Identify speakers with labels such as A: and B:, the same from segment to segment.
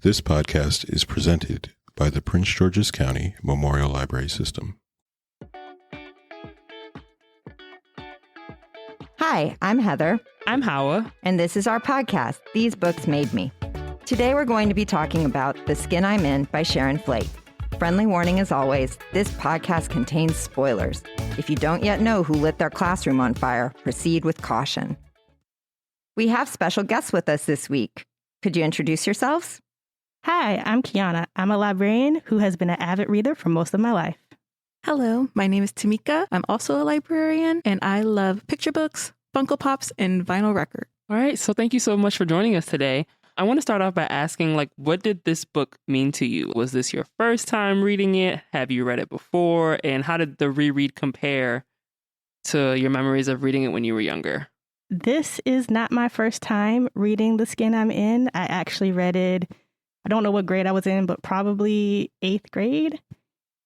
A: This podcast is presented by the Prince George's County Memorial Library System.
B: Hi, I'm Heather.
C: I'm Hawa.
B: And this is our podcast, These Books Made Me. Today we're going to be talking about The Skin I'm In by Sharon Flake. Friendly warning as always, this podcast contains spoilers. If you don't yet know who lit their classroom on fire, proceed with caution. We have special guests with us this week. Could you introduce yourselves?
D: Hi, I'm Kiana. I'm a librarian who has been an avid reader for most of my life.
E: Hello, my name is Tamika. I'm also a librarian, and I love picture books, Funko Pops, and vinyl record.
C: All right, so thank you so much for joining us today. I want to start off by asking, what did this book mean to you? Was this your first time reading it? Have you read it before? And how did the reread compare to your memories of reading it when you were younger?
D: This is not my first time reading The Skin I'm In. I actually read it, I don't know what grade I was in, but probably 8th grade.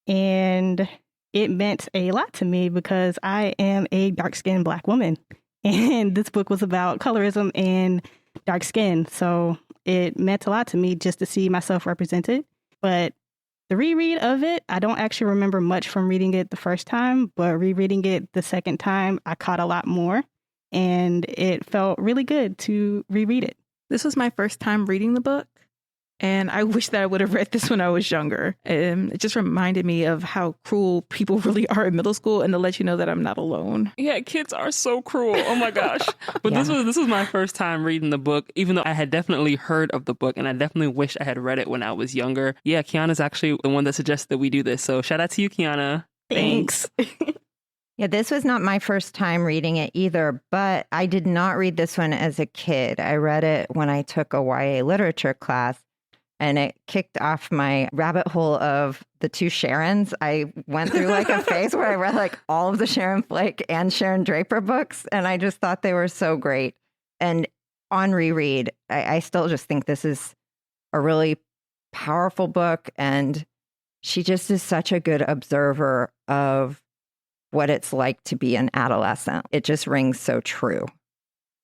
D: And it meant a lot to me because I am a dark-skinned Black woman. And this book was about colorism and dark skin. So it meant a lot to me just to see myself represented. But the reread of it, I don't actually remember much from reading it the first time, but rereading it the second time, I caught a lot more. And it felt really good to reread it.
E: This was my first time reading the book, and I wish that I would have read this when I was younger. It just reminded me of how cruel people really are in middle school, and to let you know that I'm not alone.
C: Yeah, kids are so cruel. Oh my gosh. But yeah. This was my first time reading the book, even though I had definitely heard of the book, and I definitely wish I had read it when I was younger. Yeah, Kiana's actually the one that suggested that we do this. So shout out to you, Kiana.
E: Thanks.
B: Yeah, this was not my first time reading it either, but I did not read this one as a kid. I read it when I took a YA literature class, and it kicked off my rabbit hole of the two Sharons. I went through a phase where I read all of the Sharon Flake and Sharon Draper books, and I just thought they were so great. And on reread, I still just think this is a really powerful book, and she just is such a good observer of what it's like to be an adolescent. It just rings so true.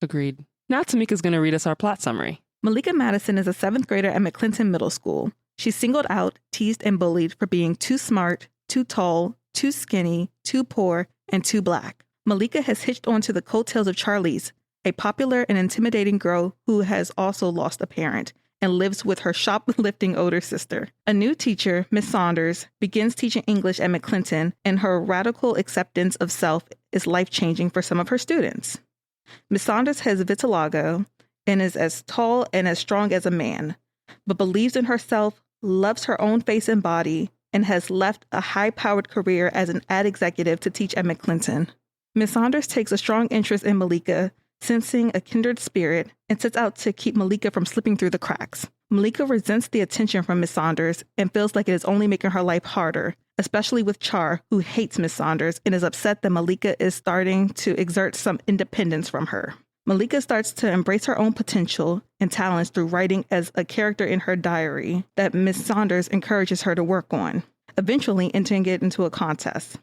C: Agreed. Now Tamika's going to read us our plot summary.
E: Maleeka Madison is a 7th grader at McClinton Middle School. She's singled out, teased, and bullied for being too smart, too tall, too skinny, too poor, and too Black. Maleeka has hitched onto the coattails of Charlize, a popular and intimidating girl who has also lost a parent and lives with her shoplifting older sister. A new teacher, Miss Saunders, begins teaching English at McClinton, and her radical acceptance of self is life-changing for some of her students. Miss Saunders has vitiligo and is as tall and as strong as a man, but believes in herself, loves her own face and body, and has left a high-powered career as an ad executive to teach at McClinton. Miss Saunders takes a strong interest in Maleeka, sensing a kindred spirit, and sets out to keep Maleeka from slipping through the cracks. Maleeka resents the attention from Miss Saunders and feels like it is only making her life harder, especially with Char, who hates Miss Saunders and is upset that Maleeka is starting to exert some independence from her. Maleeka starts to embrace her own potential and talents through writing as a character in her diary that Miss Saunders encourages her to work on, eventually entering it into a contest.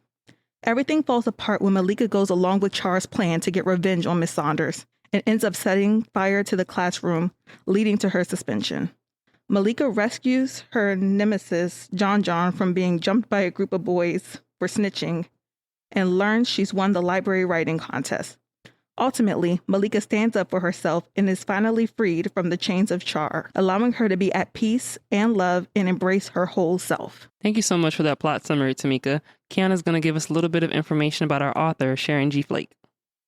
E: Everything falls apart when Maleeka goes along with Char's plan to get revenge on Miss Saunders and ends up setting fire to the classroom, leading to her suspension. Maleeka rescues her nemesis, John, from being jumped by a group of boys for snitching and learns she's won the library writing contest. Ultimately, Maleeka stands up for herself and is finally freed from the chains of Char, allowing her to be at peace and love and embrace her whole self.
C: Thank you so much for that plot summary, Tamika. Kiana's going to give us a little bit of information about our author, Sharon G. Flake.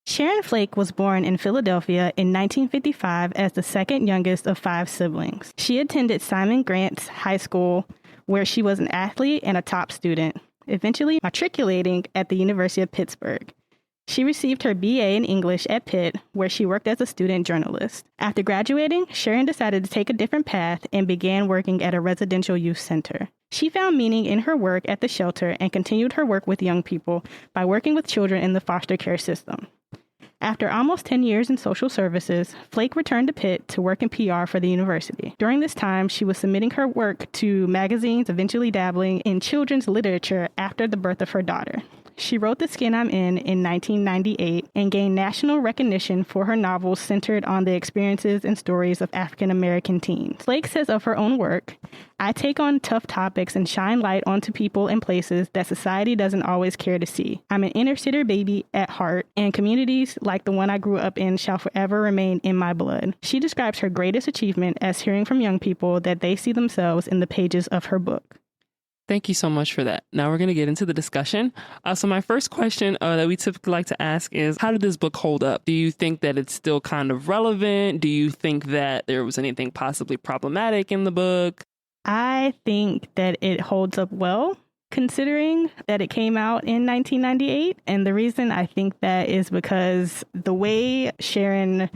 D: Sharon Flake was born in Philadelphia in 1955 as the second youngest of 5 siblings. She attended Simon Grant's High School, where she was an athlete and a top student, eventually matriculating at the University of Pittsburgh. She received her BA in English at Pitt, where she worked as a student journalist. After graduating, Sharon decided to take a different path and began working at a residential youth center. She found meaning in her work at the shelter and continued her work with young people by working with children in the foster care system. After almost 10 years in social services, Flake returned to Pitt to work in PR for the university. During this time, she was submitting her work to magazines, eventually dabbling in children's literature after the birth of her daughter. She wrote The Skin I'm In 1998 and gained national recognition for her novels centered on the experiences and stories of African American teens. Flake says of her own work, I take on tough topics and shine light onto people and places that society doesn't always care to see. I'm an inner city baby at heart, and communities like the one I grew up in shall forever remain in my blood. She describes her greatest achievement as hearing from young people that they see themselves in the pages of her book.
C: Thank you so much for that. Now we're going to get into the discussion. So my first question that we typically like to ask is, how did this book hold up? Do you think that it's still kind of relevant? Do you think that there was anything possibly problematic in the book?
D: I think that it holds up well, considering that it came out in 1998. And the reason I think that is because the way Sharon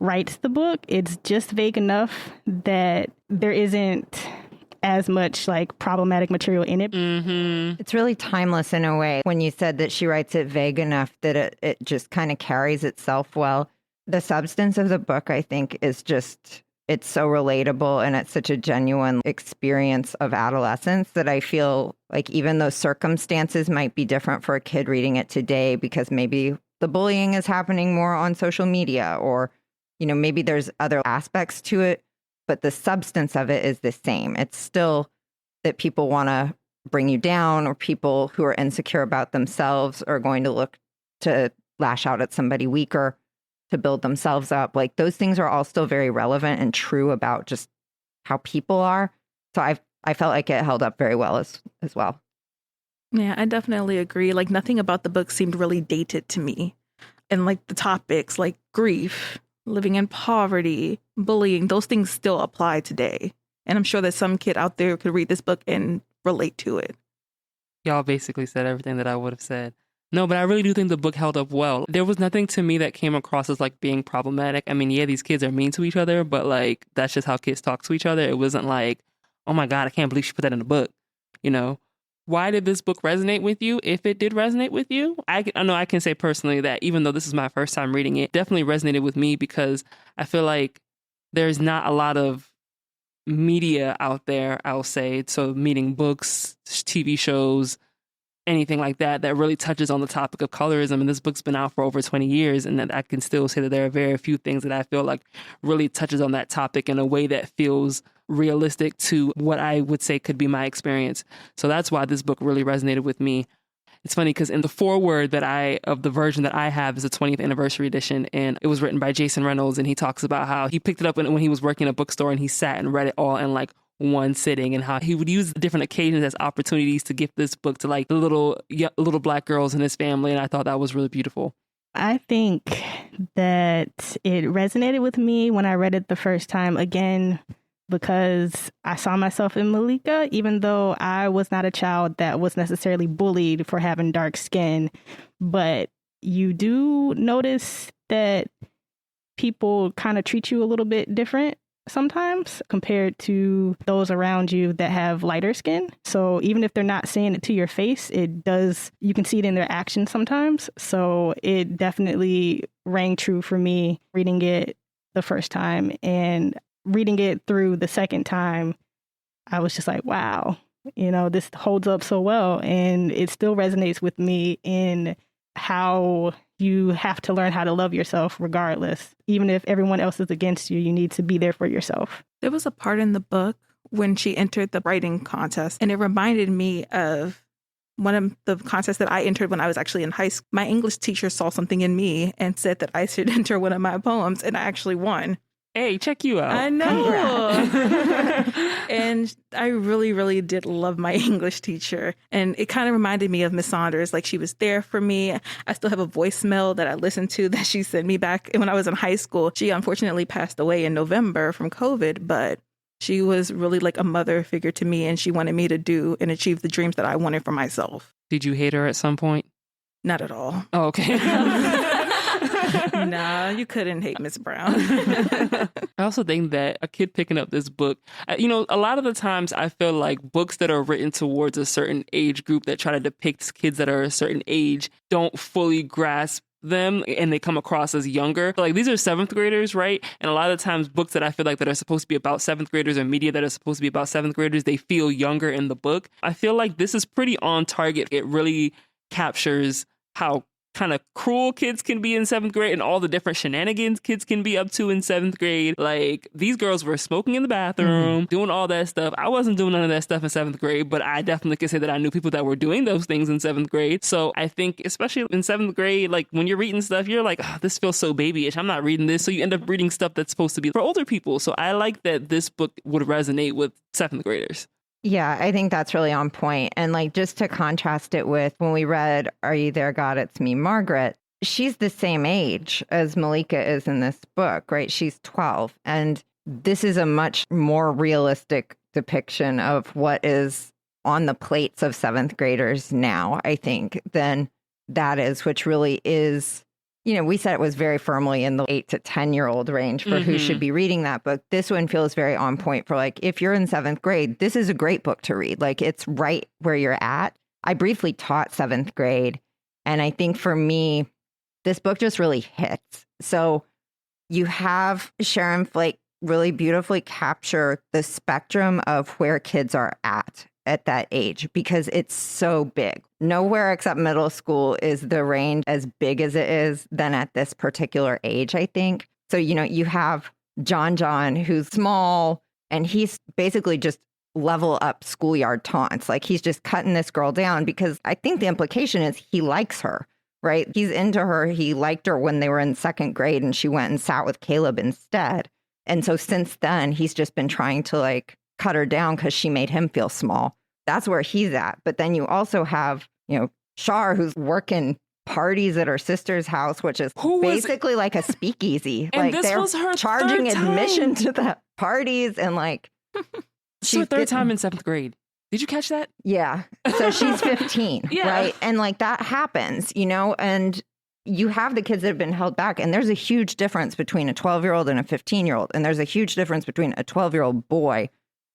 D: writes the book, it's just vague enough that there isn't as much like problematic material in it.
C: Mm-hmm.
B: It's really timeless in a way. When you said that she writes it vague enough that it just kind of carries itself well. The substance of the book, I think, is just, it's so relatable and it's such a genuine experience of adolescence that I feel like even though circumstances might be different for a kid reading it today because maybe the bullying is happening more on social media or, you know, maybe there's other aspects to it, but the substance of it is the same. It's still that people want to bring you down or people who are insecure about themselves are going to look to lash out at somebody weaker to build themselves up. Like those things are all still very relevant and true about just how people are. So I felt like it held up very well as well.
E: Yeah, I definitely agree. Like nothing about the book seemed really dated to me. And like the topics like grief, living in poverty, bullying, those things still apply today. And I'm sure that some kid out there could read this book and relate to it.
C: Y'all basically said everything that I would have said. No, but I really do think the book held up well. There was nothing to me that came across as like being problematic. I mean, yeah, these kids are mean to each other, but like that's just how kids talk to each other. It wasn't like, oh my God, I can't believe she put that in the book. You know, why did this book resonate with you? If it did resonate with you, I know I can say personally that even though this is my first time reading it, definitely resonated with me because I feel like there's not a lot of media out there, I'll say. So meaning books, TV shows, anything like that really touches on the topic of colorism. And this book's been out for over 20 years. And that I can still say that there are very few things that I feel like really touches on that topic in a way that feels realistic to what I would say could be my experience. So that's why this book really resonated with me. It's funny because in the foreword of the version that I have is a 20th anniversary edition, and it was written by Jason Reynolds, and he talks about how he picked it up when he was working in a bookstore and he sat and read it all in like one sitting, and how he would use different occasions as opportunities to gift this book to like the little black girls in his family, and I thought that was really beautiful.
D: I think that it resonated with me when I read it the first time, again, because I saw myself in Maleeka, even though I was not a child that was necessarily bullied for having dark skin. But you do notice that people kind of treat you a little bit different sometimes compared to those around you that have lighter skin. So even if they're not saying it to your face, you can see it in their actions sometimes. So it definitely rang true for me reading it the first time, and reading it through the second time, I was just like, wow, you know, this holds up so well. And it still resonates with me in how you have to learn how to love yourself regardless. Even if everyone else is against you, you need to be there for yourself.
E: There was a part in the book when she entered the writing contest, and it reminded me of one of the contests that I entered when I was actually in high school. My English teacher saw something in me and said that I should enter one of my poems, and I actually won.
C: Hey, check you out.
E: I know. And I really, really did love my English teacher. And it kind of reminded me of Miss Saunders. Like, she was there for me. I still have a voicemail that I listened to that she sent me back when I was in high school. She unfortunately passed away in November from COVID, but she was really like a mother figure to me. And she wanted me to do and achieve the dreams that I wanted for myself.
C: Did you hate her at some point?
E: Not at all.
C: Oh, okay.
E: Nah, you couldn't hate Miss Brown.
C: I also think that a kid picking up this book, a lot of the times I feel like books that are written towards a certain age group that try to depict kids that are a certain age don't fully grasp them, and they come across as younger. Like, these are 7th graders, right? And a lot of the times books that I feel like that are supposed to be about 7th graders, or media that are supposed to be about 7th graders, they feel younger in the book. I feel like this is pretty on target. It really captures how kind of cruel kids can be in 7th grade and all the different shenanigans kids can be up to in 7th grade. Like, these girls were smoking in the bathroom, doing all that stuff. I wasn't doing none of that stuff in 7th grade, but I definitely could say that I knew people that were doing those things in 7th grade. So I think, especially in 7th grade, like when you're reading stuff, you're like, oh, this feels so babyish. I'm not reading this. So you end up reading stuff that's supposed to be for older people. So I like that this book would resonate with 7th graders.
B: Yeah, I think that's really on point. And like, just to contrast it with when we read Are You There, God? It's Me, Margaret, she's the same age as Maleeka is in this book, right? She's 12. And this is a much more realistic depiction of what is on the plates of 7th graders now, I think, than that is, which really is, you know, we said it was very firmly in the 8 to 10-year-old range for who should be reading that book. This one feels very on point for like, if you're in 7th grade, this is a great book to read. Like, it's right where you're at. I briefly taught 7th grade. And I think for me, this book just really hits. So you have Sharon Flake really beautifully capture the spectrum of where kids are at that age, because it's so big. Nowhere except middle school is the range as big as it is than at this particular age, I think. So, you know, you have John, who's small, and he's basically just level up schoolyard taunts. Like, he's just cutting this girl down because I think the implication is he likes her, right? He's into her. He liked her when they were in 2nd grade and she went and sat with Caleb instead. And so since then, he's just been trying to like cut her down because she made him feel small. That's where he's at. But then you also have, you know, Shar, who's working parties at her sister's house, which is basically like a speakeasy.
C: And
B: like,
C: this
B: they're
C: was her
B: charging
C: third
B: admission
C: time
B: to the parties, and like
C: she's her third time in 7th grade. Did you catch that?
B: Yeah. So she's 15,
C: Yeah.
B: right? And like, that happens, you know, and you have the kids that have been held back. And there's a huge difference between a 12-year-old and a 15-year-old. And there's a huge difference between a 12-year-old boy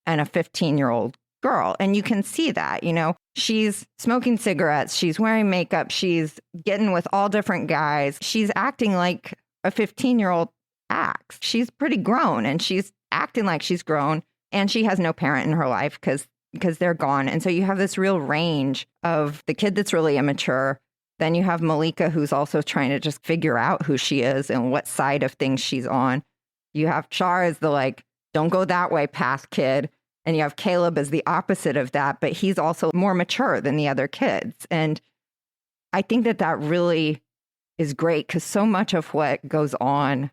B: and a 15-year-old girl. And you can see that, you know, she's smoking cigarettes, she's wearing makeup, she's getting with all different guys. She's acting like a 15-year-old acts. She's pretty grown, and she's acting like she's grown, and she has no parent in her life because they're gone. And so you have this real range of the kid that's really immature. Then you have Maleeka, who's also trying to just figure out who she is and what side of things she's on. You have Char as the like, don't go that way path kid. And you have Caleb as the opposite of that, but he's also more mature than the other kids. And I think that really is great, because so much of what goes on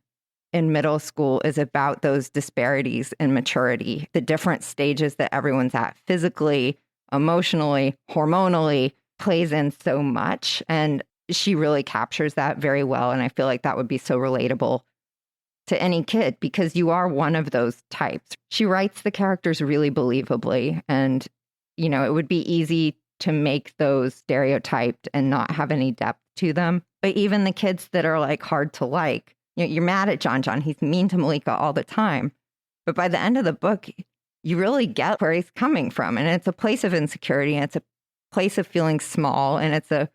B: in middle school is about those disparities in maturity, the different stages that everyone's at physically, emotionally, hormonally, plays in so much. And she really captures that very well. And I feel like that would be so relatable to any kid, because you are one of those types. She writes the characters really believably, and, you know, it would be easy to make those stereotyped and not have any depth to them. But even the kids that are like hard to like, you know, you're mad at John. He's mean to Maleeka all the time. But by the end of the book, you really get where he's coming from. And it's a place of insecurity, and it's a place of feeling small, and it's a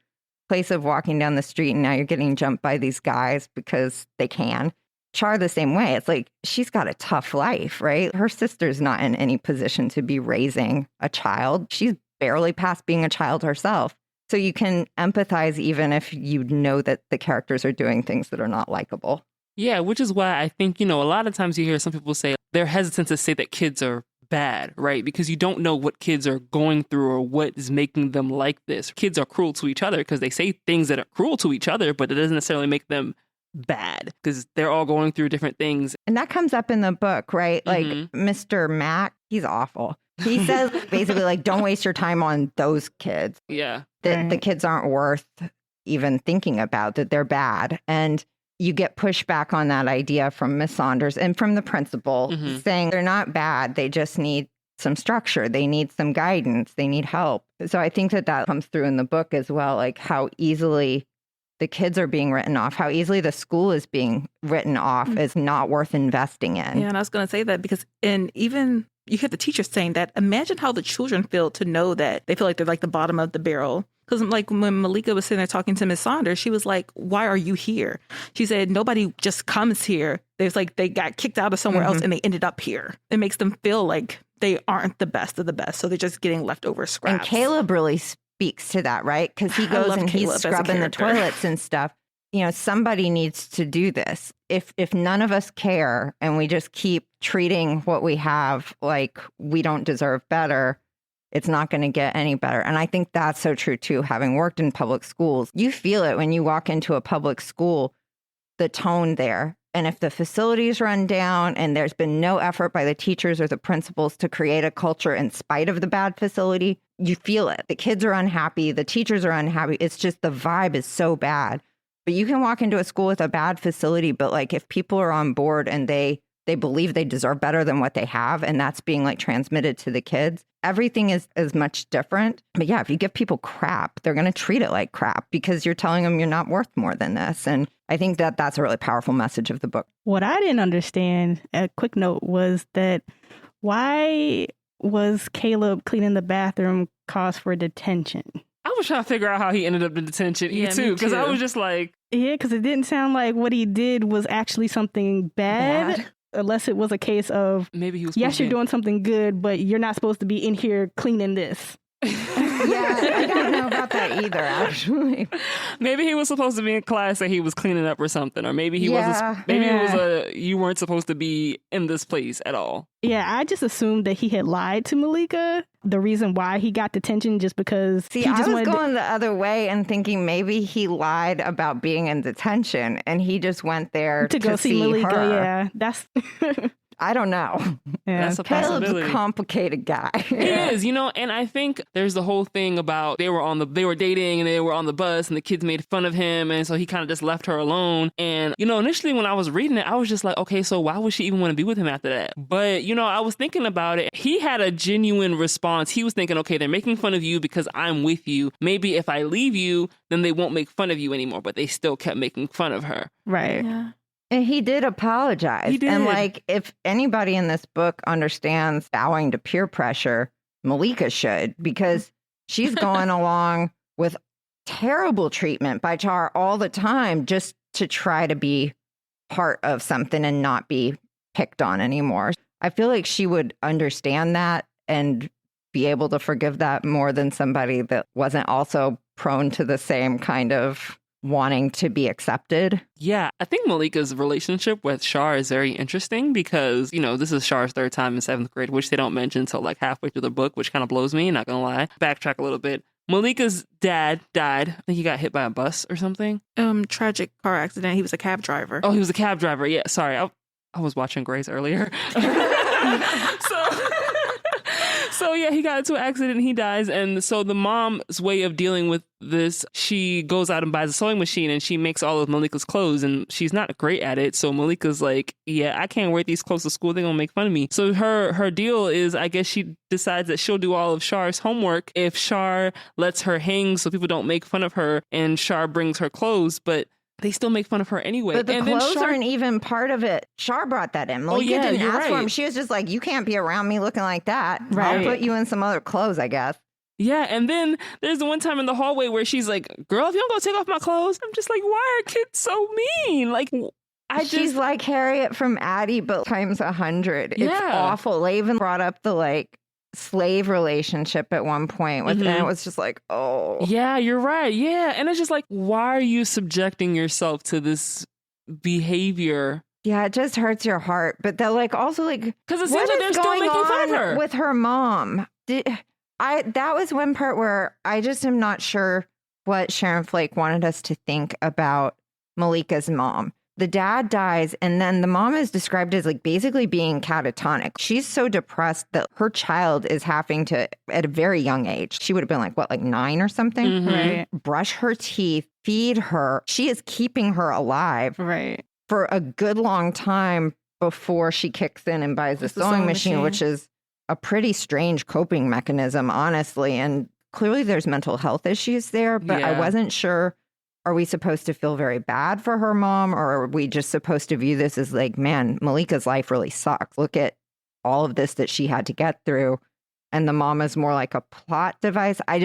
B: place of walking down the street and now you're getting jumped by these guys because they can. Char the same way. It's like, she's got a tough life, right? Her sister's not in any position to be raising a child. She's barely past being a child herself. So you can empathize even if you know that the characters are doing things that are not likable.
C: Yeah, which is why I think, you know, a lot of times you hear some people say they're hesitant to say that kids are bad, right? Because you don't know what kids are going through or what is making them like this. Kids are cruel to each other because they say things that are cruel to each other, but it doesn't necessarily make them bad because they're all going through different things.
B: And that comes up in the book, right? Like Mr. Mac, he's awful. He says basically like, don't waste your time on those kids.
C: Yeah.
B: That the kids aren't worth even thinking about, that they're bad. And you get pushback on that idea from Miss Saunders and from the principal saying they're not bad. They just need some structure. They need some guidance. They need help. So I think that comes through in the book as well, like how easily the kids are being written off, how easily the school is being written off as not worth investing in.
E: Yeah, and I was going to say that because even you hear the teachers saying that, imagine how the children feel to know that they feel like they're like the bottom of the barrel. Because like when Maleeka was sitting there talking to Miss Saunders, she was like, why are you here? She said, nobody just comes here. There's like, they got kicked out of somewhere else and they ended up here. It makes them feel like they aren't the best of the best. So they're just getting leftover scraps.
B: And Caleb really speaks to that, right? Because he goes and he's scrubbing the toilets and stuff. You know, somebody needs to do this. If none of us care and we just keep treating what we have like we don't deserve better, it's not going to get any better. And I think that's so true, too. Having worked in public schools, you feel it when you walk into a public school, the tone there. And if the facilities run down and there's been no effort by the teachers or the principals to create a culture in spite of the bad facility, you feel it. The kids are unhappy. The teachers are unhappy. It's just the vibe is so bad. But you can walk into a school with a bad facility, but like if people are on board and they believe they deserve better than what they have, and that's being like transmitted to the kids, everything is much different. But yeah, if you give people crap, they're going to treat it like crap because you're telling them you're not worth more than this. And I think that that's a really powerful message of the book.
D: What I didn't understand, a quick note, was that why was Caleb cleaning the bathroom cause for detention?
C: I was trying to figure out how he ended up in detention, too, because I was just like...
D: Yeah, because it didn't sound like what he did was actually something bad. Unless it was a case of,
C: maybe he was
D: yes, you're doing something good, but you're not supposed to be in here cleaning this.
B: Yeah, I don't know about that either, actually.
C: Maybe he was supposed to be in class and he was cleaning up or something. Or maybe he wasn't. Maybe it was you weren't supposed to be in this place at all.
D: Yeah, I just assumed that he had lied to Maleeka. The reason why he got detention just because
B: he just was going the other way and thinking maybe he lied about being in detention and he just went there to
D: go see Maleeka.
B: Her.
D: Yeah, that's...
B: I don't know.
C: Yeah, that's a possibility.
B: Caleb's a complicated guy.
C: He is, and I think there's the whole thing about they were dating and they were on the bus and the kids made fun of him, and so he kind of just left her alone. And initially when I was reading it, I was just like, okay, so why would she even want to be with him after that? But I was thinking about it. He had a genuine response. He was thinking, okay, they're making fun of you because I'm with you. Maybe if I leave you, then they won't make fun of you anymore. But they still kept making fun of her.
D: Right.
E: Yeah.
B: And he did apologize.
C: He did.
B: And like, if anybody in this book understands bowing to peer pressure, Maleeka should, because she's going along with terrible treatment by Char all the time just to try to be part of something and not be picked on anymore. I feel like she would understand that and be able to forgive that more than somebody that wasn't also prone to the same kind of wanting to be accepted.
C: Yeah, I think Maleeka's relationship with Shar is very interesting because, this is Shar's third time in 7th grade, which they don't mention until like halfway through the book, which kind of blows me, not gonna lie. Backtrack a little bit. Maleeka's dad died. I think he got hit by a bus or something.
E: Tragic car accident. He was a cab driver.
C: Oh, he was a cab driver. Yeah, sorry. I was watching Grace earlier. So yeah, he got into an accident and he dies. And so the mom's way of dealing with this, she goes out and buys a sewing machine and she makes all of Maleeka's clothes and she's not great at it. So Maleeka's like, yeah, I can't wear these clothes to school. They're going to make fun of me. So her deal is, I guess she decides that she'll do all of Shar's homework if Shar lets her hang so people don't make fun of her and Shar brings her clothes. But they still make fun of her anyway.
B: But the clothes aren't even part of it. Shar brought that in. Maleeka didn't ask for him. She was just like, you can't be around me looking like that. Right. I'll put you in some other clothes, I guess.
C: Yeah, and then there's the one time in the hallway where she's like, girl, if you don't go take off my clothes. I'm just like, why are kids so mean? Like,
B: she's like Harriet from Addie, but times 100. It's awful. They even brought up the slave relationship at one point and it was just like, oh
C: yeah, you're right. Yeah, and it's just like, why are you subjecting yourself to this behavior?
B: Yeah, it just hurts your heart. But they're also because
C: it seems like they're still making fun of her
B: with her mom. That was one part where I just am not sure what Sharon Flake wanted us to think about Maleeka's mom. The dad dies, and then the mom is described as basically being catatonic. She's so depressed that her child is having to, at a very young age, she would have been 9 or something,
D: right?
B: Brush her teeth, feed her. She is keeping her alive,
D: right,
B: for a good long time before she kicks in and buys a sewing machine, which is a pretty strange coping mechanism, honestly. And clearly there's mental health issues there, but I wasn't sure. Are we supposed to feel very bad for her mom, or are we just supposed to view this as man, Maleeka's life really sucks. Look at all of this that she had to get through. And the mom is more like a plot device. I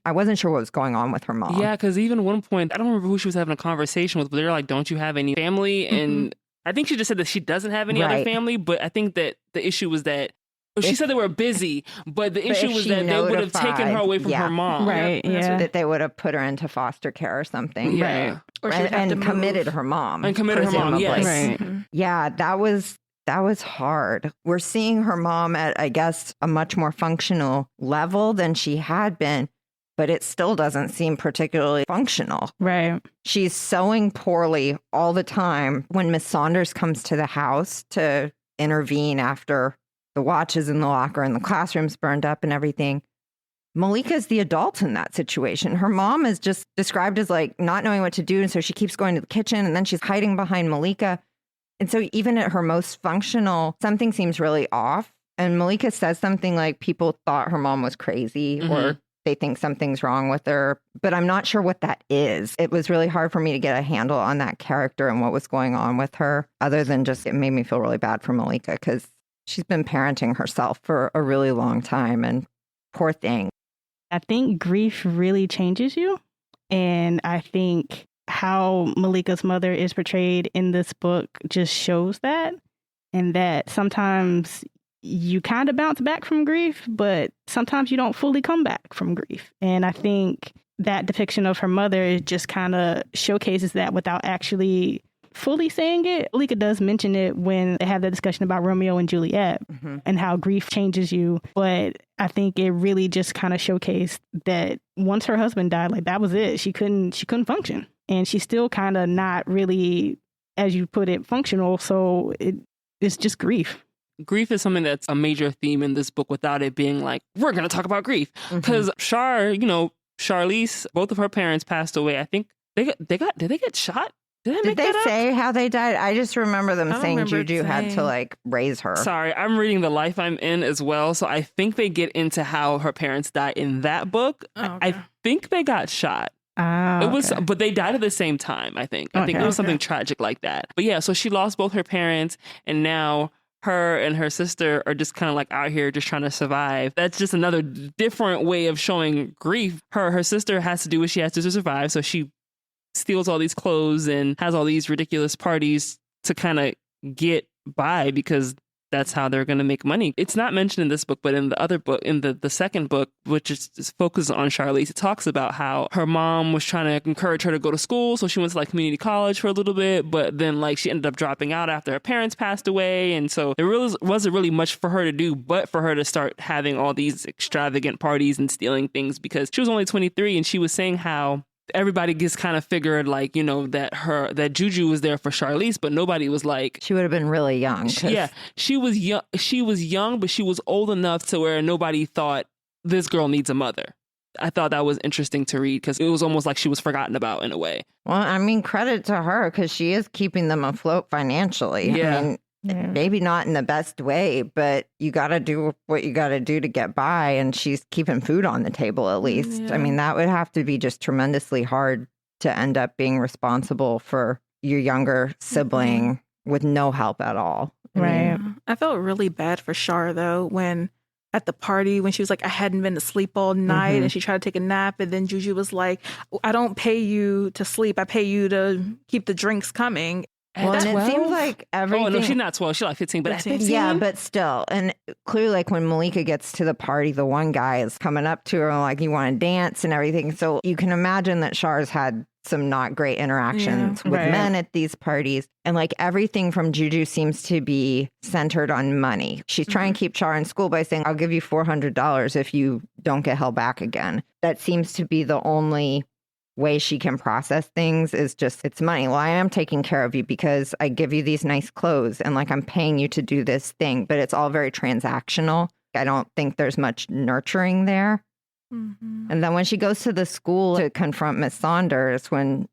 B: wasn't sure what was going on with her mom.
C: Yeah, because even at one point, I don't remember who she was having a conversation with, but they're like, don't you have any family? And I think she just said that she doesn't have any other family. But I think that the issue was that She said they were busy, but the issue
B: if
C: was
B: she
C: that they would have taken her
B: notified-
C: away from
B: yeah.
C: her mom.
D: Right. Yeah.
B: that they would have put her into foster care or something.
C: Yeah.
D: Right.
E: Or she would have to
B: and committed
E: move.
B: her mom.
C: And committed her mom,
B: presumably.
C: yes.
D: Right.
B: Yeah, that was hard. We're seeing her mom at, I guess, a much more functional level than she had been, but it still doesn't seem particularly functional.
D: Right.
B: She's sewing poorly all the time. When Miss Saunders comes to the house to intervene after the watches in the locker and the classrooms burned up and everything, Maleeka's the adult in that situation. Her mom is just described as like not knowing what to do. And so she keeps going to the kitchen and then she's hiding behind Maleeka. And so even at her most functional, something seems really off. And Maleeka says something like people thought her mom was crazy or they think something's wrong with her. But I'm not sure what that is. It was really hard for me to get a handle on that character and what was going on with her, other than just it made me feel really bad for Maleeka because she's been parenting herself for a really long time. And poor thing.
D: I think grief really changes you. And I think how Maleeka's mother is portrayed in this book just shows that. And that sometimes you kind of bounce back from grief, but sometimes you don't fully come back from grief. And I think that depiction of her mother just kind of showcases that without actually fully saying it. Maleeka does mention it when they have the discussion about Romeo and Juliet and how grief changes you. But I think it really just kind of showcased that once her husband died, like that was it. She couldn't function. And she's still kind of not really, as you put it, functional. So it's just grief.
C: Grief is something that's a major theme in this book without it being like, we're going to talk about grief. Because Charlize, both of her parents passed away. I think did they get shot?
B: Did they say how they died? I just remember them saying Juju had to like raise her.
C: Sorry, I'm reading The Life I'm In as well. So I think they get into how her parents died in that book. I think they got shot. But they died at the same time, I think. I think it was something tragic like that. But yeah, so she lost both her parents and now her and her sister are just kind of like out here just trying to survive. That's just another different way of showing grief. Her sister has to do what she has to survive. So she steals all these clothes and has all these ridiculous parties to kind of get by because that's how they're going to make money. It's not mentioned in this book, but in the other book, in the second book, which is focused on Charlize, it talks about how her mom was trying to encourage her to go to school. So she went to like community college for a little bit, but then like she ended up dropping out after her parents passed away. And so there really wasn't really much for her to do, but for her to start having all these extravagant parties and stealing things because she was only 23 and she was saying how everybody gets kind of figured like, that Juju was there for Charlize, but nobody was like...
B: She would have been really young.
C: Yeah, she was young. She was young, but she was old enough to where nobody thought this girl needs a mother. I thought that was interesting to read because it was almost like she was forgotten about in a way.
B: Well, I mean, credit to her because she is keeping them afloat financially.
C: Yeah.
B: I mean, maybe not in the best way, but you got to do what you got to do to get by. And she's keeping food on the table, at least.
E: Yeah.
B: I mean, that would have to be just tremendously hard to end up being responsible for your younger sibling with no help at all.
D: Right.
E: I felt really bad for Shar, though, when at the party, when she was like, I hadn't been to sleep all night and she tried to take a nap. And then Juju was like, I don't pay you to sleep. I pay you to keep the drinks coming.
B: Well, and it seems like everything...
C: Oh, no, she's not 12. She's like 15, but at 15?
B: Yeah, but still. And clearly, like, when Maleeka gets to the party, the one guy is coming up to her and like, you want to dance and everything. So you can imagine that Char's had some not great interactions with men at these parties. And like everything from Juju seems to be centered on money. She's trying to keep Char in school by saying, I'll give you $400 if you don't get held back again. That seems to be the only way she can process things is just it's money. Well, I am taking care of you because I give you these nice clothes and like I'm paying you to do this thing, but it's all very transactional. I don't think there's much nurturing there. And then when she goes to the school to confront Miss Saunders when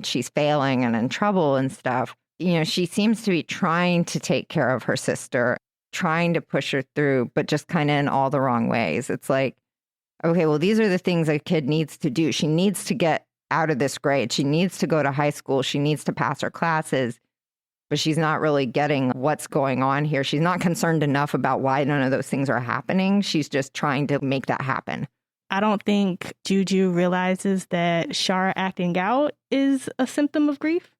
B: she's failing and in trouble and stuff, she seems to be trying to take care of her sister, trying to push her through, but just kind of in all the wrong ways. It's like, okay, well, these are the things a kid needs to do. She needs to get out of this grade. She needs to go to high school. She needs to pass her classes, but she's not really getting what's going on here. She's not concerned enough about why none of those things are happening. She's just trying to make that happen.
D: I don't think Juju realizes that Shar acting out is a symptom of grief.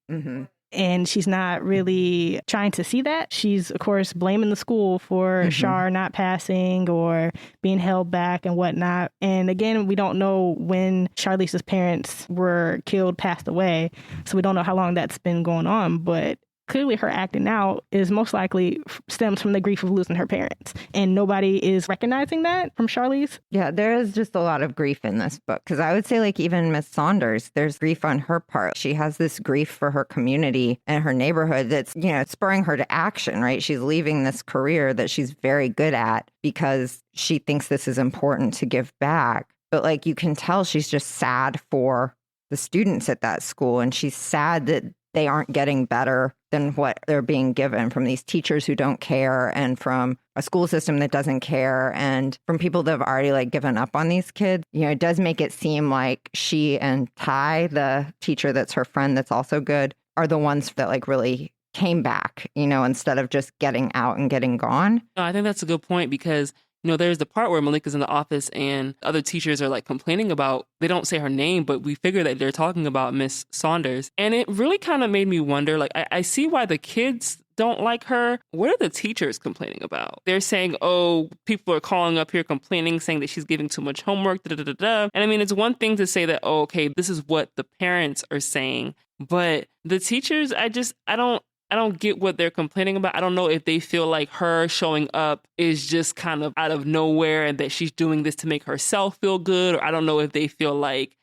D: And she's not really trying to see that. She's, of course, blaming the school for Shar not passing or being held back and whatnot. And again, we don't know when Charlize's parents were killed, passed away. So we don't know how long that's been going on. But clearly her acting out is most likely stems from the grief of losing her parents. And nobody is recognizing that from Charlize.
B: Yeah, there is just a lot of grief in this book. Because I would say, like, even Miss Saunders, there's grief on her part. She has this grief for her community and her neighborhood that's, you know, spurring her to action, right? She's leaving this career that she's very good at because she thinks this is important to give back. But, like, you can tell she's just sad for the students at that school. And she's sad that they aren't getting better than what they're being given from these teachers who don't care and from a school system that doesn't care and from people that have already like given up on these kids. You know, it does make it seem like she and Ty, the teacher that's her friend that's also good, are the ones that like really came back, you know, instead of just getting out and getting gone.
C: No, I think that's a good point because you know, there's the part where Maleeka's in the office and other teachers are like complaining about, they don't say her name, but we figure that they're talking about Miss Saunders. And it really kind of made me wonder, like, I see why the kids don't like her. What are the teachers complaining about? They're saying, oh, people are calling up here complaining, saying that she's giving too much homework, da da da da. And I mean, it's one thing to say that, oh, okay, this is what the parents are saying. But the teachers, I don't get what they're complaining about. I don't know if they feel like her showing up is just kind of out of nowhere and that she's doing this to make herself feel good. Or I don't know if they feel like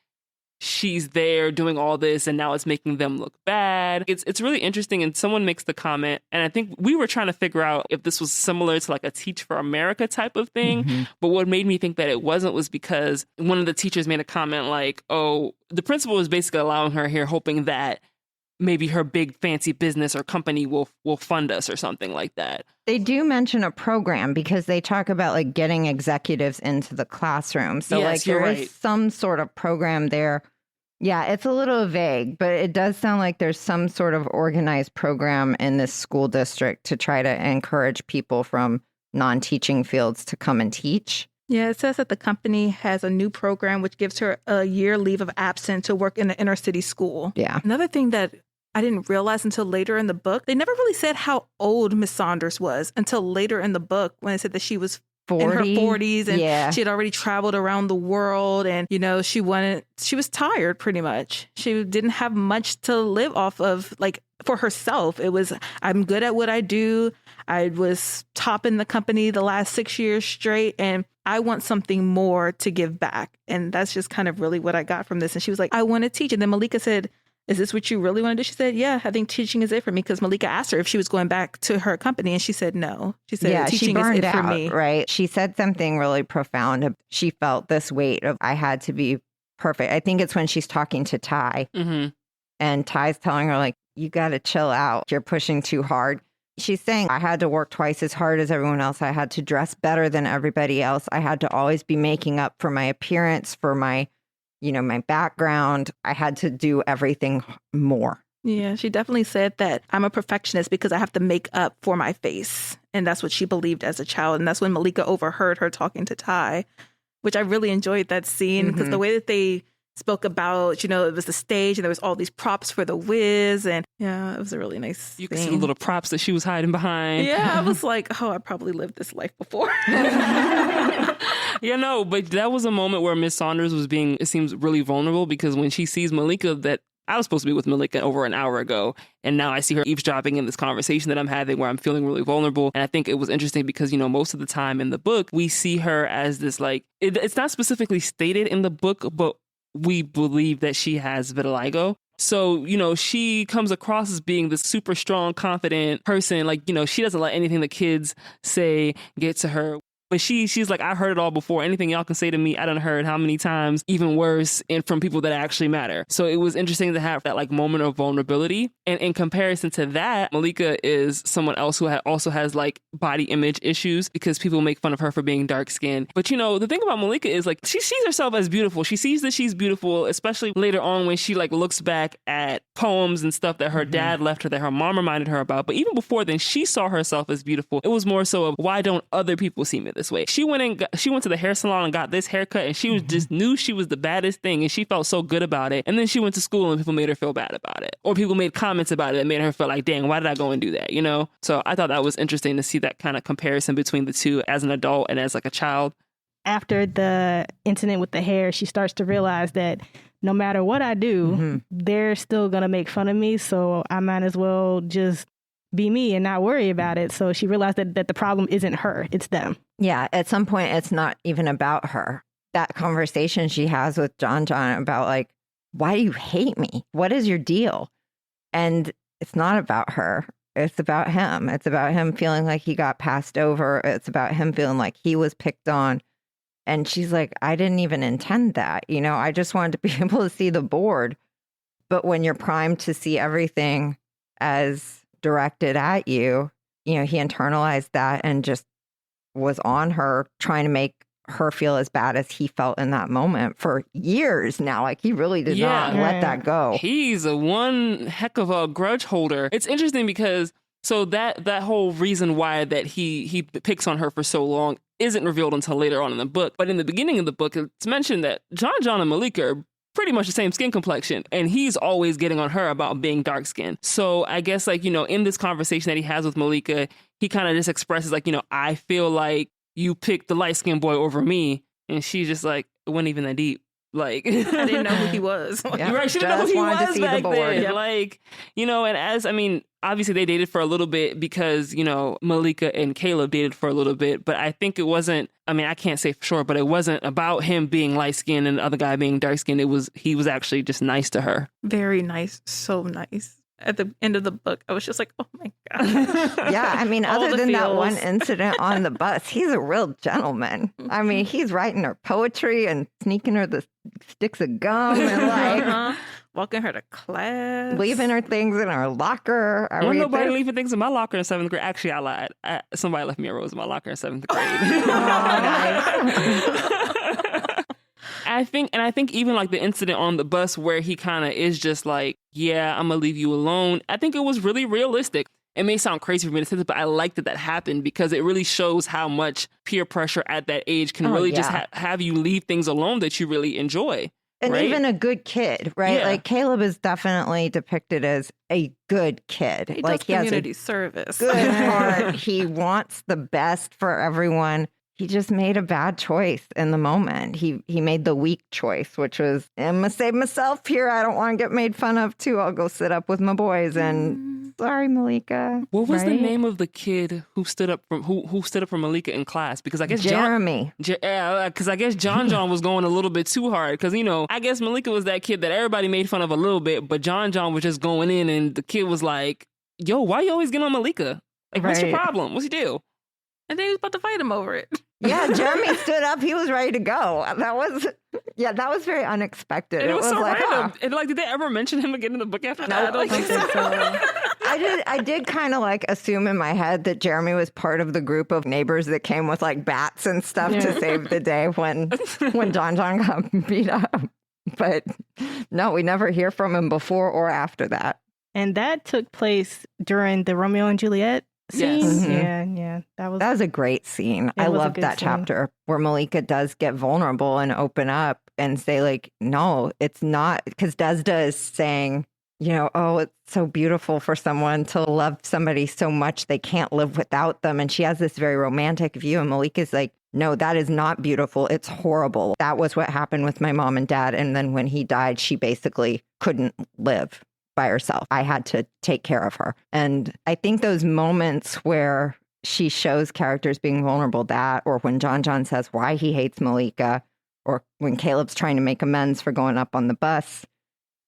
C: she's there doing all this and now it's making them look bad. It's really interesting. And someone makes the comment, and I think we were trying to figure out if this was similar to like a Teach for America type of thing. Mm-hmm. But what made me think that it wasn't was because one of the teachers made a comment like, oh, the principal was basically allowing her here hoping that maybe her big fancy business or company will fund us or something like that.
B: They do mention a program because they talk about like getting executives into the classroom. So
C: yes,
B: like there is some sort of program there. Yeah, it's a little vague, but it does sound like there's some sort of organized program in this school district to try to encourage people from non-teaching fields to come and teach.
E: Yeah, it says that the company has a new program which gives her a year leave of absence to work in an inner city school.
B: Yeah.
E: Another thing that I didn't realize until later in the book, they never really said how old Miss Saunders was until later in the book when it said that she was
B: 40?
E: in her 40s and she had already traveled around the world and, you know, she was tired pretty much. She didn't have much to live off of, like, for herself. It was, I'm good at what I do. I was top in the company the last 6 years straight and I want something more to give back. And that's just kind of really what I got from this. And she was like, I want to teach. And then Maleeka said, is this what you really want to do? She said, yeah, I think teaching is it for me. Because Maleeka asked her if she was going back to her company. And she said, no. She said,
B: yeah,
E: teaching
B: she burned
E: is it
B: out,
E: for me.
B: Right. She said something really profound. She felt this weight of, I had to be perfect. I think it's when she's talking to Ty. Mm-hmm. And Ty's telling her, like, you got to chill out. You're pushing too hard. She's saying, I had to work twice as hard as everyone else. I had to dress better than everybody else. I had to always be making up for my appearance, for my, you know, my background. I had to do everything more.
E: Yeah, she definitely said that I'm a perfectionist because I have to make up for my face. And that's what she believed as a child. And that's when Maleeka overheard her talking to Ty, which I really enjoyed that scene because the way that they spoke about, you know, it was the stage and there was all these props for the whiz. And yeah, it was a really nice
C: You could see the little props that she was hiding behind.
E: Yeah, I was like, oh, I probably lived this life before.
C: Yeah, no, but that was a moment where Miss Saunders was being, it seems, really vulnerable because when she sees Maleeka, that I was supposed to be with Maleeka over an hour ago, and now I see her eavesdropping in this conversation that I'm having where I'm feeling really vulnerable. And I think it was interesting because, you know, most of the time in the book, we see her as this, like, it's not specifically stated in the book, but we believe that she has vitiligo. So, you know, she comes across as being this super strong, confident person. Like, you know, she doesn't let anything the kids say get to her. But she's like, I heard it all before. Anything y'all can say to me, I done heard how many times, even worse, and from people that actually matter. So it was interesting to have that like moment of vulnerability. And in comparison to that, Maleeka is someone else who also has like body image issues because people make fun of her for being dark skinned. But you know, the thing about Maleeka is like, she sees herself as beautiful. She sees that she's beautiful, especially later on when she like looks back at poems and stuff that her dad left her, that her mom reminded her about. But even before then, she saw herself as beautiful. It was more so of, why don't other people see me it this way. She went to the hair salon and got this haircut, and she was just knew she was the baddest thing, and she felt so good about it. And then she went to school and people made her feel bad about it, or people made comments about it that made her feel like, dang, why did I go and do that? You know? So I thought that was interesting to see that kind of comparison between the two as an adult and as like a child.
D: After the incident with the hair, she starts to realize that no matter what I do, they're still going to make fun of me. So I might as well just be me and not worry about it. So she realized that the problem isn't her, it's them.
B: Yeah, at some point, it's not even about her. That conversation she has with John about like, why do you hate me? What is your deal? And it's not about her. It's about him. It's about him feeling like he got passed over. It's about him feeling like he was picked on. And she's like, I didn't even intend that. You know, I just wanted to be able to see the board. But when you're primed to see everything as directed at you, you know, he internalized that and just was on her, trying to make her feel as bad as he felt in that moment for years now. Like, he really did not let that go.
C: He's a one heck of a grudge holder. It's interesting because so that whole reason why that he picks on her for so long isn't revealed until later on in the book. But in the beginning of the book, it's mentioned that John and Maleeka are pretty much the same skin complexion, and he's always getting on her about being dark skinned. So I guess, like, you know, in this conversation that he has with Maleeka, he kind of just expresses like, you know, I feel like you picked the light skinned boy over me. And she's just like, it wasn't even that deep. Like,
E: I didn't know who he was.
C: Yeah, right. She didn't know who he was back then. Yep. Like, you know, and obviously they dated for a little bit because, you know, Maleeka and Caleb dated for a little bit. But I think it wasn't, I can't say for sure, but it wasn't about him being light skinned and the other guy being dark skinned. He was actually just nice to her.
E: Very nice. So nice. At the end of the book, I was just like, oh my God.
B: Yeah, other than that one incident on the bus, he's a real gentleman. He's writing her poetry and sneaking her the sticks of gum and like
E: walking her to class,
B: leaving her things in her locker.
C: Wasn't nobody leaving things in my locker in 7th grade. Actually, I lied. Somebody left me a rose in my locker in 7th grade. I think even like the incident on the bus where he kind of is just like, yeah, I'm gonna leave you alone. I think it was really realistic. It may sound crazy for me to say this, but I like that happened because it really shows how much peer pressure at that age can really just have you leave things alone that you really enjoy.
B: And
C: right?
B: Even a good kid, right?
C: Yeah.
B: Like, Caleb is definitely depicted as a good kid.
E: He
B: like,
E: does community service.
B: Good heart. He wants the best for everyone. He just made a bad choice in the moment. He made the weak choice, which was, I'm going to save myself here. I don't want to get made fun of, too. I'll go sit up with my boys. And sorry, Maleeka.
C: What was the name of the kid who stood up for Maleeka in class? Because I guess
B: Jeremy.
C: Because I guess John was going a little bit too hard. Because, you know, I guess Maleeka was that kid that everybody made fun of a little bit, but John was just going in, and the kid was like, yo, why you always getting on Maleeka? Like, what's your problem? What's your deal?
E: And then he was about to fight him over it.
B: Yeah, Jeremy stood up. He was ready to go. That was very unexpected.
C: And it was so
B: like,
C: random. And like, did they ever mention him again in the book after that?
E: I don't think so.
B: I did kind of like assume in my head that Jeremy was part of the group of neighbors that came with like bats and stuff to save the day when John got beat up. But no, we never hear from him before or after that.
D: And that took place during the Romeo and Juliet scene.
C: Yes.
B: Mm-hmm.
D: Yeah. That was
B: a great scene. I loved that chapter where Maleeka does get vulnerable and open up and say like, no, it's not, because Desda is saying, you know, oh, it's so beautiful for someone to love somebody so much they can't live without them. And she has this very romantic view. And Maleeka's like, no, that is not beautiful. It's horrible. That was what happened with my mom and dad. And then when he died, she basically couldn't live by herself. I had to take care of her. And I think those moments where she shows characters being vulnerable, or when John says why he hates Maleeka, or when Caleb's trying to make amends for going up on the bus,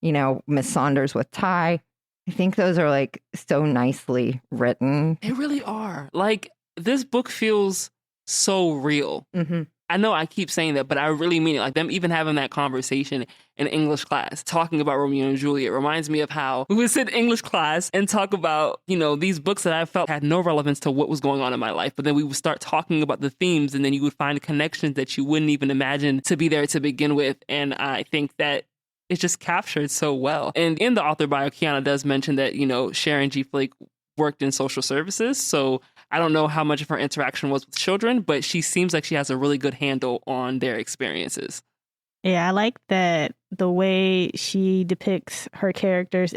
B: you know, Miss Saunders with Ty, I think those are like so nicely written.
C: They really are. Like, this book feels so real.
B: Mm-hmm.
C: I know I keep saying that, but I really mean it. Like, them even having that conversation in English class, talking about Romeo and Juliet, reminds me of how we would sit in English class and talk about, you know, these books that I felt had no relevance to what was going on in my life. But then we would start talking about the themes, and then you would find connections that you wouldn't even imagine to be there to begin with. And I think that it's just captured so well. And in the author bio, Kiana does mention that, you know, Sharon G. Flake worked in social services. So I don't know how much of her interaction was with children, but she seems like she has a really good handle on their experiences.
D: Yeah, I like that the way she depicts her characters,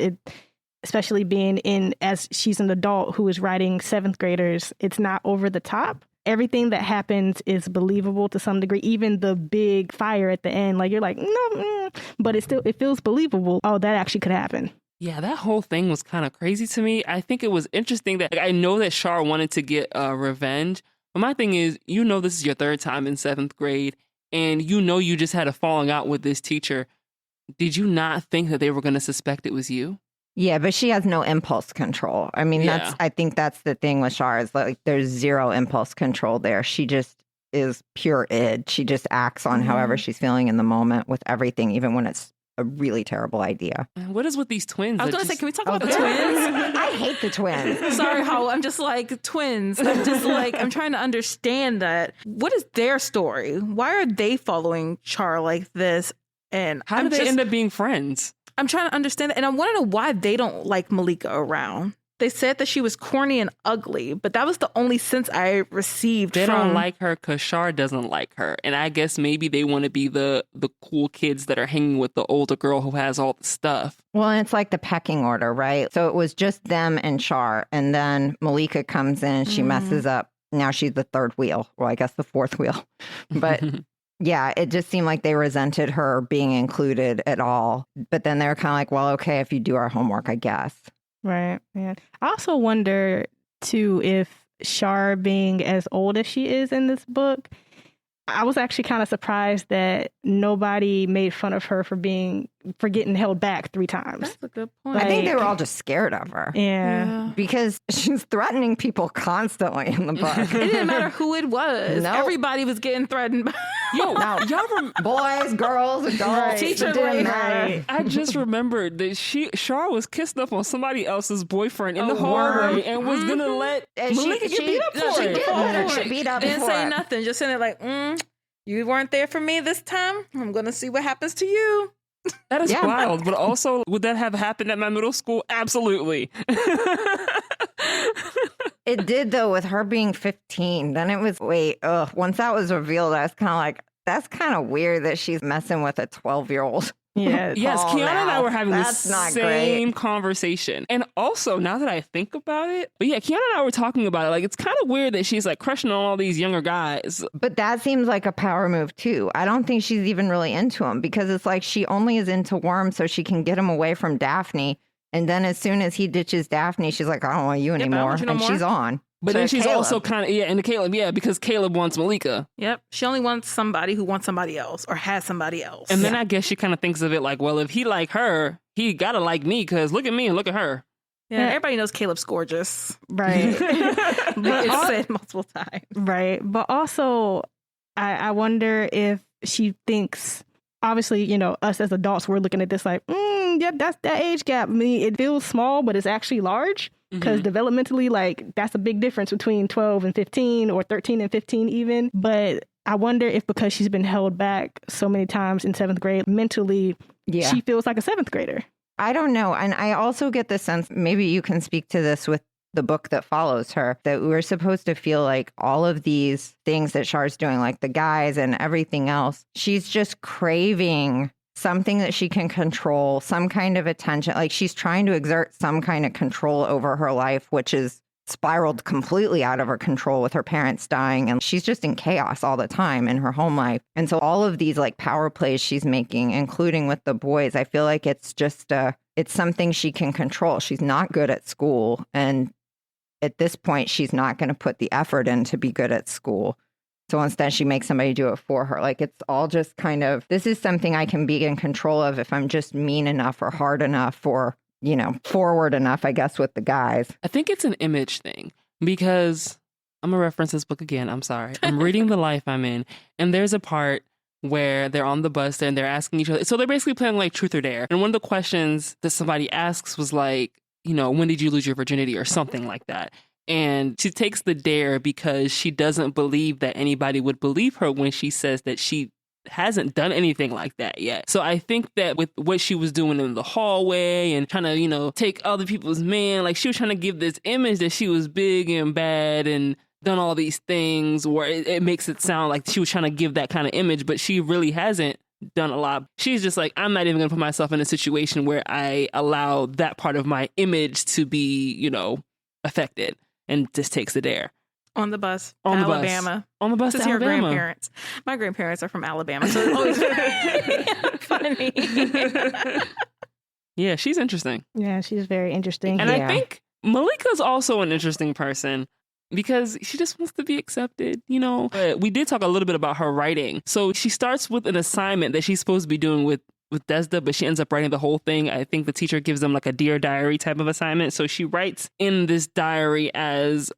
D: especially being as she's an adult who is writing 7th graders, it's not over the top. Everything that happens is believable to some degree. Even the big fire at the end, like you're like, no, but it feels believable. Oh, that actually could happen.
C: Yeah, that whole thing was kind of crazy to me. I think it was interesting that I know that Char wanted to get revenge, but my thing is, this is your 3rd time in 7th grade, and you just had a falling out with this teacher. Did you not think that they were going to suspect it was you?
B: Yeah, but she has no impulse control. I mean, I think that's the thing with Char is like there's zero impulse control there. She just is pure id. She just acts on however she's feeling in the moment with everything, even when it's a really terrible idea.
C: What is with these twins?
E: I was going to say, can we talk about the twins?
B: I hate the twins.
E: Sorry, Howell. I'm just like, twins. I'm trying to understand that. What is their story? Why are they following Char like this? And
C: how did they end up being friends?
E: I'm trying to understand that. And I want to know why they don't like Maleeka around. They said that she was corny and ugly, but that was the only sense I received.
C: They don't like her because Char doesn't like her. And I guess maybe they want to be the cool kids that are hanging with the older girl who has all the stuff.
B: Well, and it's like the pecking order, right? So it was just them and Char. And then Maleeka comes in, she messes up. Now she's the 3rd wheel. Well, I guess the 4th wheel. But yeah, it just seemed like they resented her being included at all. But then they were kind of like, well, okay, if you do our homework, I guess.
D: Right. Yeah. I also wonder, too, if Char being as old as she is in this book, I was actually kind of surprised that nobody made fun of her for getting held back 3 times.
E: That's a good point.
B: I think they were all just scared of her.
D: Yeah.
B: Because she's threatening people constantly in the book.
E: It didn't matter who it was.
B: Nope.
E: Everybody was getting threatened.
B: Boys, girls, adults.
E: Teacher,
B: it didn't matter.
C: I just remembered that Char was kissed up on somebody else's boyfriend in the hallway and was going to let Maleeka get beat up for it.
B: She did let her beat up
E: Didn't
B: for
E: say
B: it.
E: nothing. Just sitting there like, you weren't there for me this time. I'm going to see what happens to you.
C: That is wild. But also, would that have happened at my middle school? Absolutely.
B: It did, though, with her being 15. Then it was, once that was revealed, I was kind of like, that's kind of weird that she's messing with a 12-year-old.
D: Yeah.
C: Yes, Kiana and I were having the
B: not
C: same
B: great.
C: conversation. And also, now that I think about it, but yeah, Kiana and I were talking about it. Like, it's kind of weird that she's like crushing on all these younger guys.
B: But that seems like a power move, too. I don't think she's even really into him because it's like she only is into Worm so she can get him away from Daphne. And then as soon as he ditches Daphne, she's like, I don't want you anymore. And she's on.
C: But then she's
B: Caleb.
C: also kind of, into Caleb, because Caleb wants Maleeka.
E: Yep. She only wants somebody who wants somebody else or has somebody else.
C: And then I guess she kind of thinks of it like, well, if he like her, he got to like me because look at me and look at her.
E: Yeah, everybody knows Caleb's gorgeous.
D: Right.
E: It's said multiple times.
D: Right. But also, I wonder if she thinks, obviously, us as adults, we're looking at this like, yep, that's that age gap. I mean, it feels small, but it's actually large. Because developmentally, like, that's a big difference between 12 and 15 or 13 and 15 even. But I wonder if because she's been held back so many times in 7th grade, mentally, she feels like a 7th grader.
B: I don't know. And I also get the sense, maybe you can speak to this with the book that follows her, that we're supposed to feel like all of these things that Char's doing, like the guys and everything else, she's just craving something that she can control, some kind of attention. Like she's trying to exert some kind of control over her life, which is spiraled completely out of her control with her parents dying. And she's just in chaos all the time in her home life. And so all of these like power plays she's making, including with the boys, I feel like it's just it's something she can control. She's not good at school. And at this point, she's not going to put the effort in to be good at school. So instead, she makes somebody do it for her. Like, it's all just kind of, this is something I can be in control of if I'm just mean enough or hard enough or, forward enough, I guess, with the guys.
C: I think it's an image thing because I'm going to reference this book again. I'm sorry. I'm reading The Life I'm In. And there's a part where they're on the bus and they're asking each other. So they're basically playing like Truth or Dare. And one of the questions that somebody asks was like, when did you lose your virginity or something like that? And she takes the dare because she doesn't believe that anybody would believe her when she says that she hasn't done anything like that yet. So I think that with what she was doing in the hallway and trying to, take other people's man, like she was trying to give this image that she was big and bad and done all these things, where it makes it sound like she was trying to give that kind of image, but she really hasn't done a lot. She's just like, I'm not even going to put myself in a situation where I allow that part of my image to be, affected, and just takes it there.
E: On the bus
C: On
E: to
C: the
E: Alabama.
C: On the bus
E: To
C: to
E: see her
C: Alabama.
E: grandparents. My grandparents are from Alabama, so it's always funny.
C: Yeah, she's interesting.
D: Yeah, she's very interesting.
C: And
B: Yeah.
C: I think Maleeka's also an interesting person because she just wants to be accepted, But we did talk a little bit about her writing. So she starts with an assignment that she's supposed to be doing with Desda, but she ends up writing the whole thing. I think the teacher gives them like a Dear Diary type of assignment. So she writes in this diary as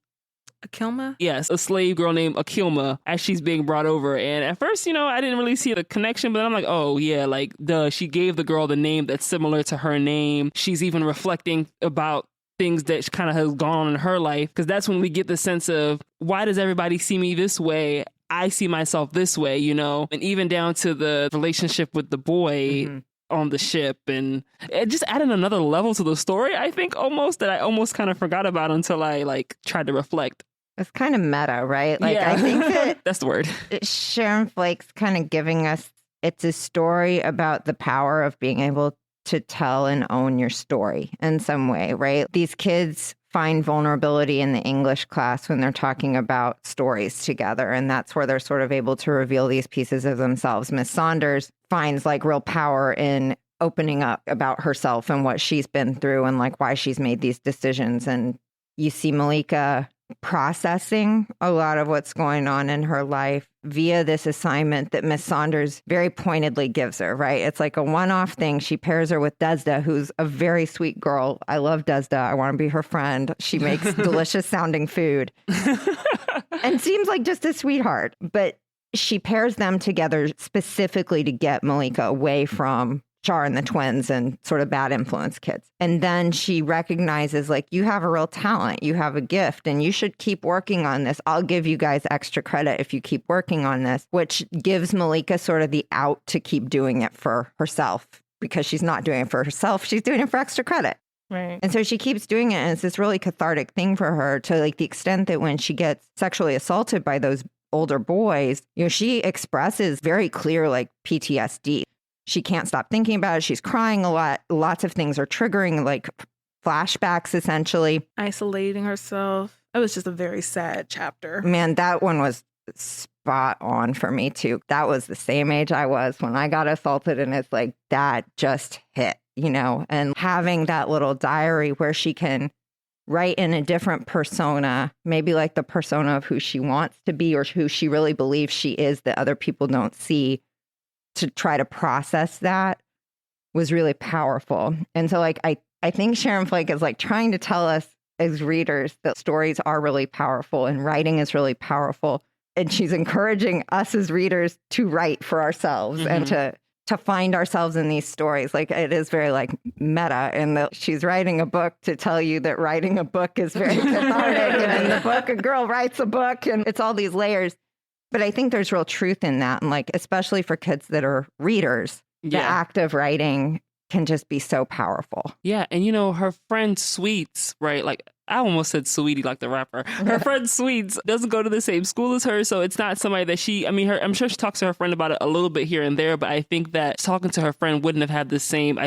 E: Akilma?
C: yes, a slave girl named Akilma as she's being brought over. And at first, I didn't really see the connection, but I'm like, oh yeah, like she gave the girl the name that's similar to her name. She's even reflecting about things that kind of has gone on in her life, because that's when we get the sense of, why does everybody see me this way? I see myself this way, and even down to the relationship with the boy on the ship. And it just added another level to the story, I think, that I almost kind of forgot about until I tried to reflect.
B: It's kind of meta, right?
C: Yeah.
B: I think that
C: that's the word.
B: Sharon Flake's kind of giving us, it's a story about the power of being able to tell and own your story in some way, right? These kids find vulnerability in the English class when they're talking about stories together. And that's where they're sort of able to reveal these pieces of themselves. Miss Saunders finds real power in opening up about herself and what she's been through and why she's made these decisions. And you see Maleeka processing a lot of what's going on in her life via this assignment that Miss Saunders very pointedly gives her, right? It's like a one-off thing. She pairs her with Desda, who's a very sweet girl. I love Desda. I want to be her friend. She makes delicious sounding food and seems like just a sweetheart. But she pairs them together specifically to get Maleeka away from Char and the twins and sort of bad influence kids. And then she recognizes you have a real talent, you have a gift, and you should keep working on this. I'll give you guys extra credit if you keep working on this, which gives Maleeka sort of the out to keep doing it for herself, because she's not doing it for herself. She's doing it for extra credit.
E: Right.
B: And so she keeps doing it. And it's this really cathartic thing for her, to the extent that when she gets sexually assaulted by those older boys, she expresses very clear PTSD. She can't stop thinking about it. She's crying a lot. Lots of things are triggering, flashbacks, essentially.
E: Isolating herself. It was just a very sad chapter.
B: Man, that one was spot on for me, too. That was the same age I was when I got assaulted. And it's that just hit, and having that little diary where she can write in a different persona, maybe the persona of who she wants to be or who she really believes she is that other people don't see, to try to process that was really powerful. And so I think Sharon Flake is trying to tell us as readers that stories are really powerful and writing is really powerful. And she's encouraging us as readers to write for ourselves and to find ourselves in these stories. It is very meta, in that she's writing a book to tell you that writing a book is very cathartic. And in the book, a girl writes a book, and it's all these layers. But I think there's real truth in that. And especially for kids that are readers, the act of writing can just be so powerful.
C: Yeah. And her friend Sweets, right? I almost said Sweetie, like the rapper. Her friend Sweets doesn't go to the same school as her. So it's not somebody that I'm sure she talks to her friend about it a little bit here and there. But I think that talking to her friend wouldn't have had the same,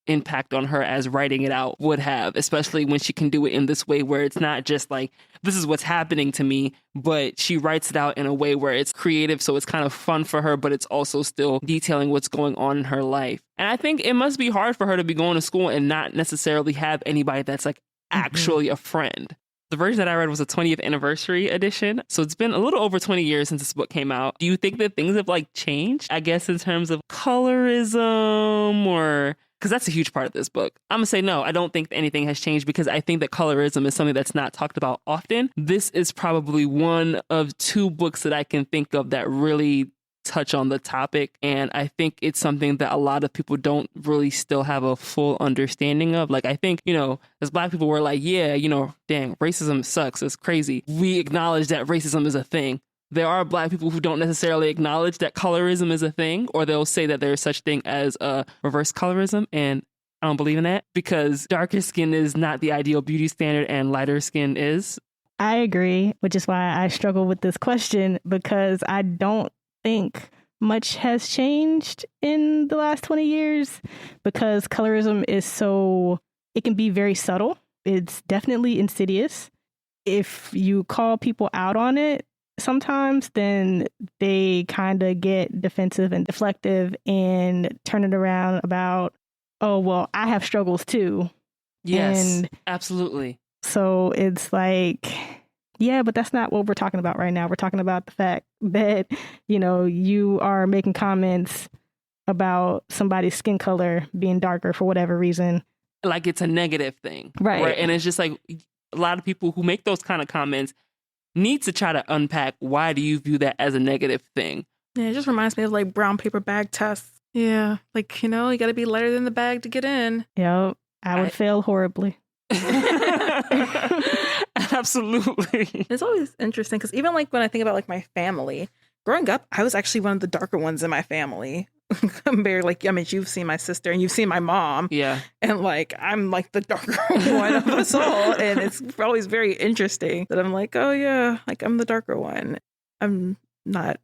C: impact on her as writing it out would have, especially when she can do it in this way where it's not just this is what's happening to me, but she writes it out in a way where it's creative, so it's kind of fun for her, but it's also still detailing what's going on in her life. And I think it must be hard for her to be going to school and not necessarily have anybody that's actually a friend. The version that I read was a 20th anniversary edition. So it's been a little over 20 years since this book came out. Do you think that things have changed, I guess, in terms of colorism, or because that's a huge part of this book? I'm going to say no, I don't think anything has changed, because I think that colorism is something that's not talked about often. This is probably one of two books that I can think of that really touch on the topic. And I think it's something that a lot of people don't really still have a full understanding of. I think, as Black people, we're dang, racism sucks. It's crazy. We acknowledge that racism is a thing. there are Black people who don't necessarily acknowledge that colorism is a thing, or they'll say that there's such thing as reverse colorism, and I don't believe in that because darker skin is not the ideal beauty standard and lighter skin is.
D: I agree, which is why I struggle with this question, because I don't think much has changed in the last 20 years because colorism is it can be very subtle. It's definitely insidious. If you call people out on it sometimes, then they kind of get defensive and deflective and turn it around about, oh, well, I have struggles too.
C: Yes,
D: and
C: absolutely.
D: So it's like, yeah, but that's not what we're talking about right now. We're talking about the fact that, you are making comments about somebody's skin color being darker for whatever reason.
C: Like it's a negative thing.
D: Right.
C: And it's just like a lot of people who make those kind of comments need to try to unpack why do you view that as a negative thing?
E: Yeah, it just reminds me of like brown paper bag tests. Yeah, like, you got to be lighter than the bag to get in.
D: Yep. I would fail horribly.
C: Absolutely.
E: It's always interesting because even like when I think about like my family, growing up, I was actually one of the darker ones in my family. Compared, like, I mean, you've seen my sister and you've seen my mom.
C: Yeah.
E: And like, I'm like the darker one of us all. And it's always very interesting that I'm like, oh yeah, like I'm the darker one. I'm not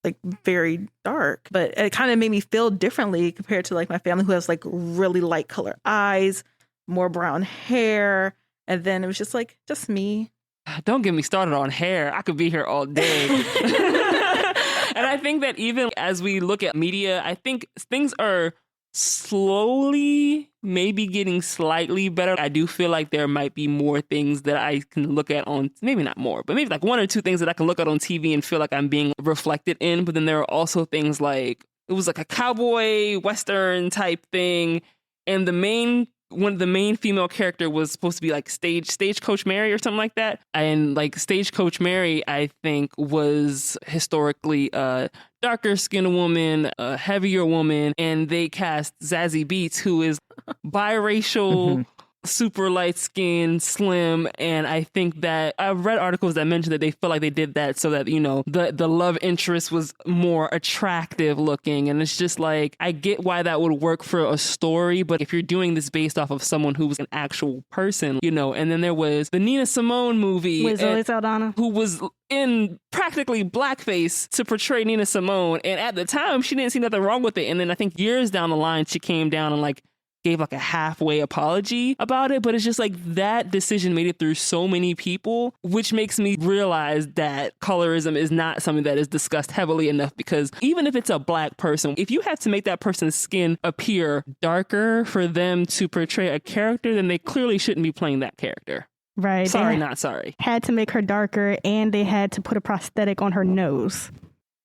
E: like very dark, but it kind of made me feel differently compared to like my family who has like really light color eyes, more brown hair. And then it was just me.
C: Don't get me started on hair. I could be here all day. And I think that even as we look at media, I think things are slowly maybe getting slightly better. I do feel like there might be more things that I can look at on, maybe not more, but maybe like one or two things that I can look at on TV and feel like I'm being reflected in. But then there are also things like, it was like a cowboy Western type thing. And one of the main female character was supposed to be like Stagecoach Mary or something like that. And like Stagecoach Mary, I think, was historically a darker skinned woman, a heavier woman. And they cast Zazie Beetz, who is biracial, super light skinned, slim. And I think that I've read articles that mention that they feel like they did that so that, the love interest was more attractive looking. And it's just like, I get why that would work for a story. But if you're doing this based off of someone who was an actual person, and then there was the Nina Simone movie
D: with Zoe Saldana,
C: who was in practically blackface to portray Nina Simone. And at the time, she didn't see nothing wrong with it. And then I think years down the line, she came down and like gave like a halfway apology about it. But it's just like that decision made it through so many people, which makes me realize that colorism is not something that is discussed heavily enough, because even if it's a Black person, if you have to make that person's skin appear darker for them to portray a character, then they clearly shouldn't be playing that character.
D: Right.
C: Sorry, not sorry.
D: Had to make her darker, and they had to put a prosthetic on her nose.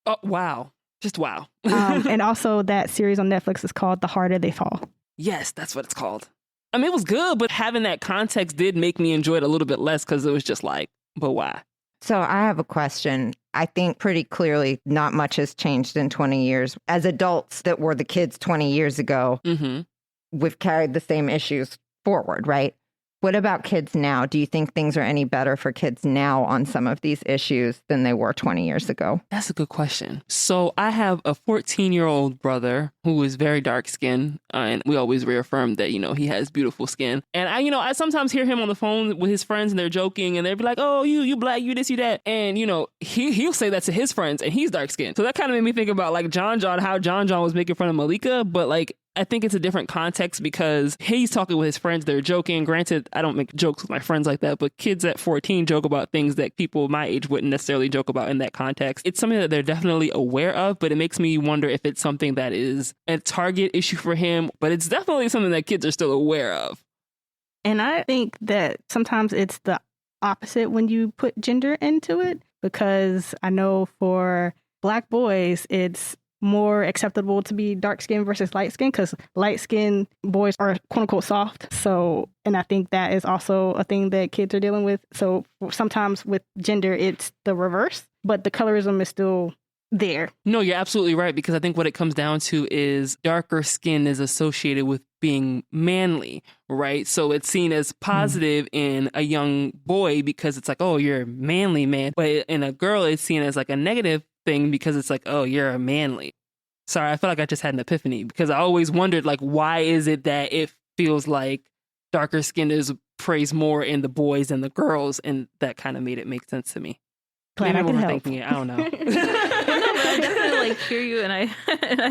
C: Oh, wow. Just wow.
D: And also that series on Netflix is called The Harder They Fall.
C: Yes, that's what it's called. I mean, it was good, but having that context did make me enjoy it a little bit less because it was just like, but why?
B: So I have a question. I think pretty clearly not much has changed in 20 years. As adults that were the kids 20 years ago, we've carried the same issues forward, right? What about kids now? Do you think things are any better for kids now on some of these issues than they were 20 years ago?
C: That's a good question. So I have a 14-year-old brother who is very dark skinned, and we always reaffirm that, he has beautiful skin. And I sometimes hear him on the phone with his friends and they're joking and they'll be like, oh, you Black, you this, you that. And, he'll say that to his friends and he's dark skinned. So that kind of made me think about like how John was making fun of Maleeka, but like, I think it's a different context because he's talking with his friends. They're joking. Granted, I don't make jokes with my friends like that, but kids at 14 joke about things that people my age wouldn't necessarily joke about in that context. It's something that they're definitely aware of, but it makes me wonder if it's something that is a target issue for him, but it's definitely something that kids are still aware of.
D: And I think that sometimes it's the opposite when you put gender into it, because I know for Black boys, it's more acceptable to be dark skinned versus light skinned, because light skinned boys are quote unquote soft. So, and I think that is also a thing that kids are dealing with. So sometimes with gender, it's the reverse, but the colorism is still there.
C: No, you're absolutely right, because I think what it comes down to is darker skin is associated with being manly, right? So it's seen as positive in a young boy because it's like, oh, you're a manly man. But in a girl, it's seen as like a negative thing because it's like, oh, you're a manly. Sorry, I feel like I just had an epiphany because I always wondered, like, why is it that it feels like darker skin is praised more in the boys and the girls? And that kind of made it make sense to me.
D: Glad I
C: Maybe
D: can
C: I'm
D: help.
C: overthinking it. I don't know.
E: I definitely like hear you, and I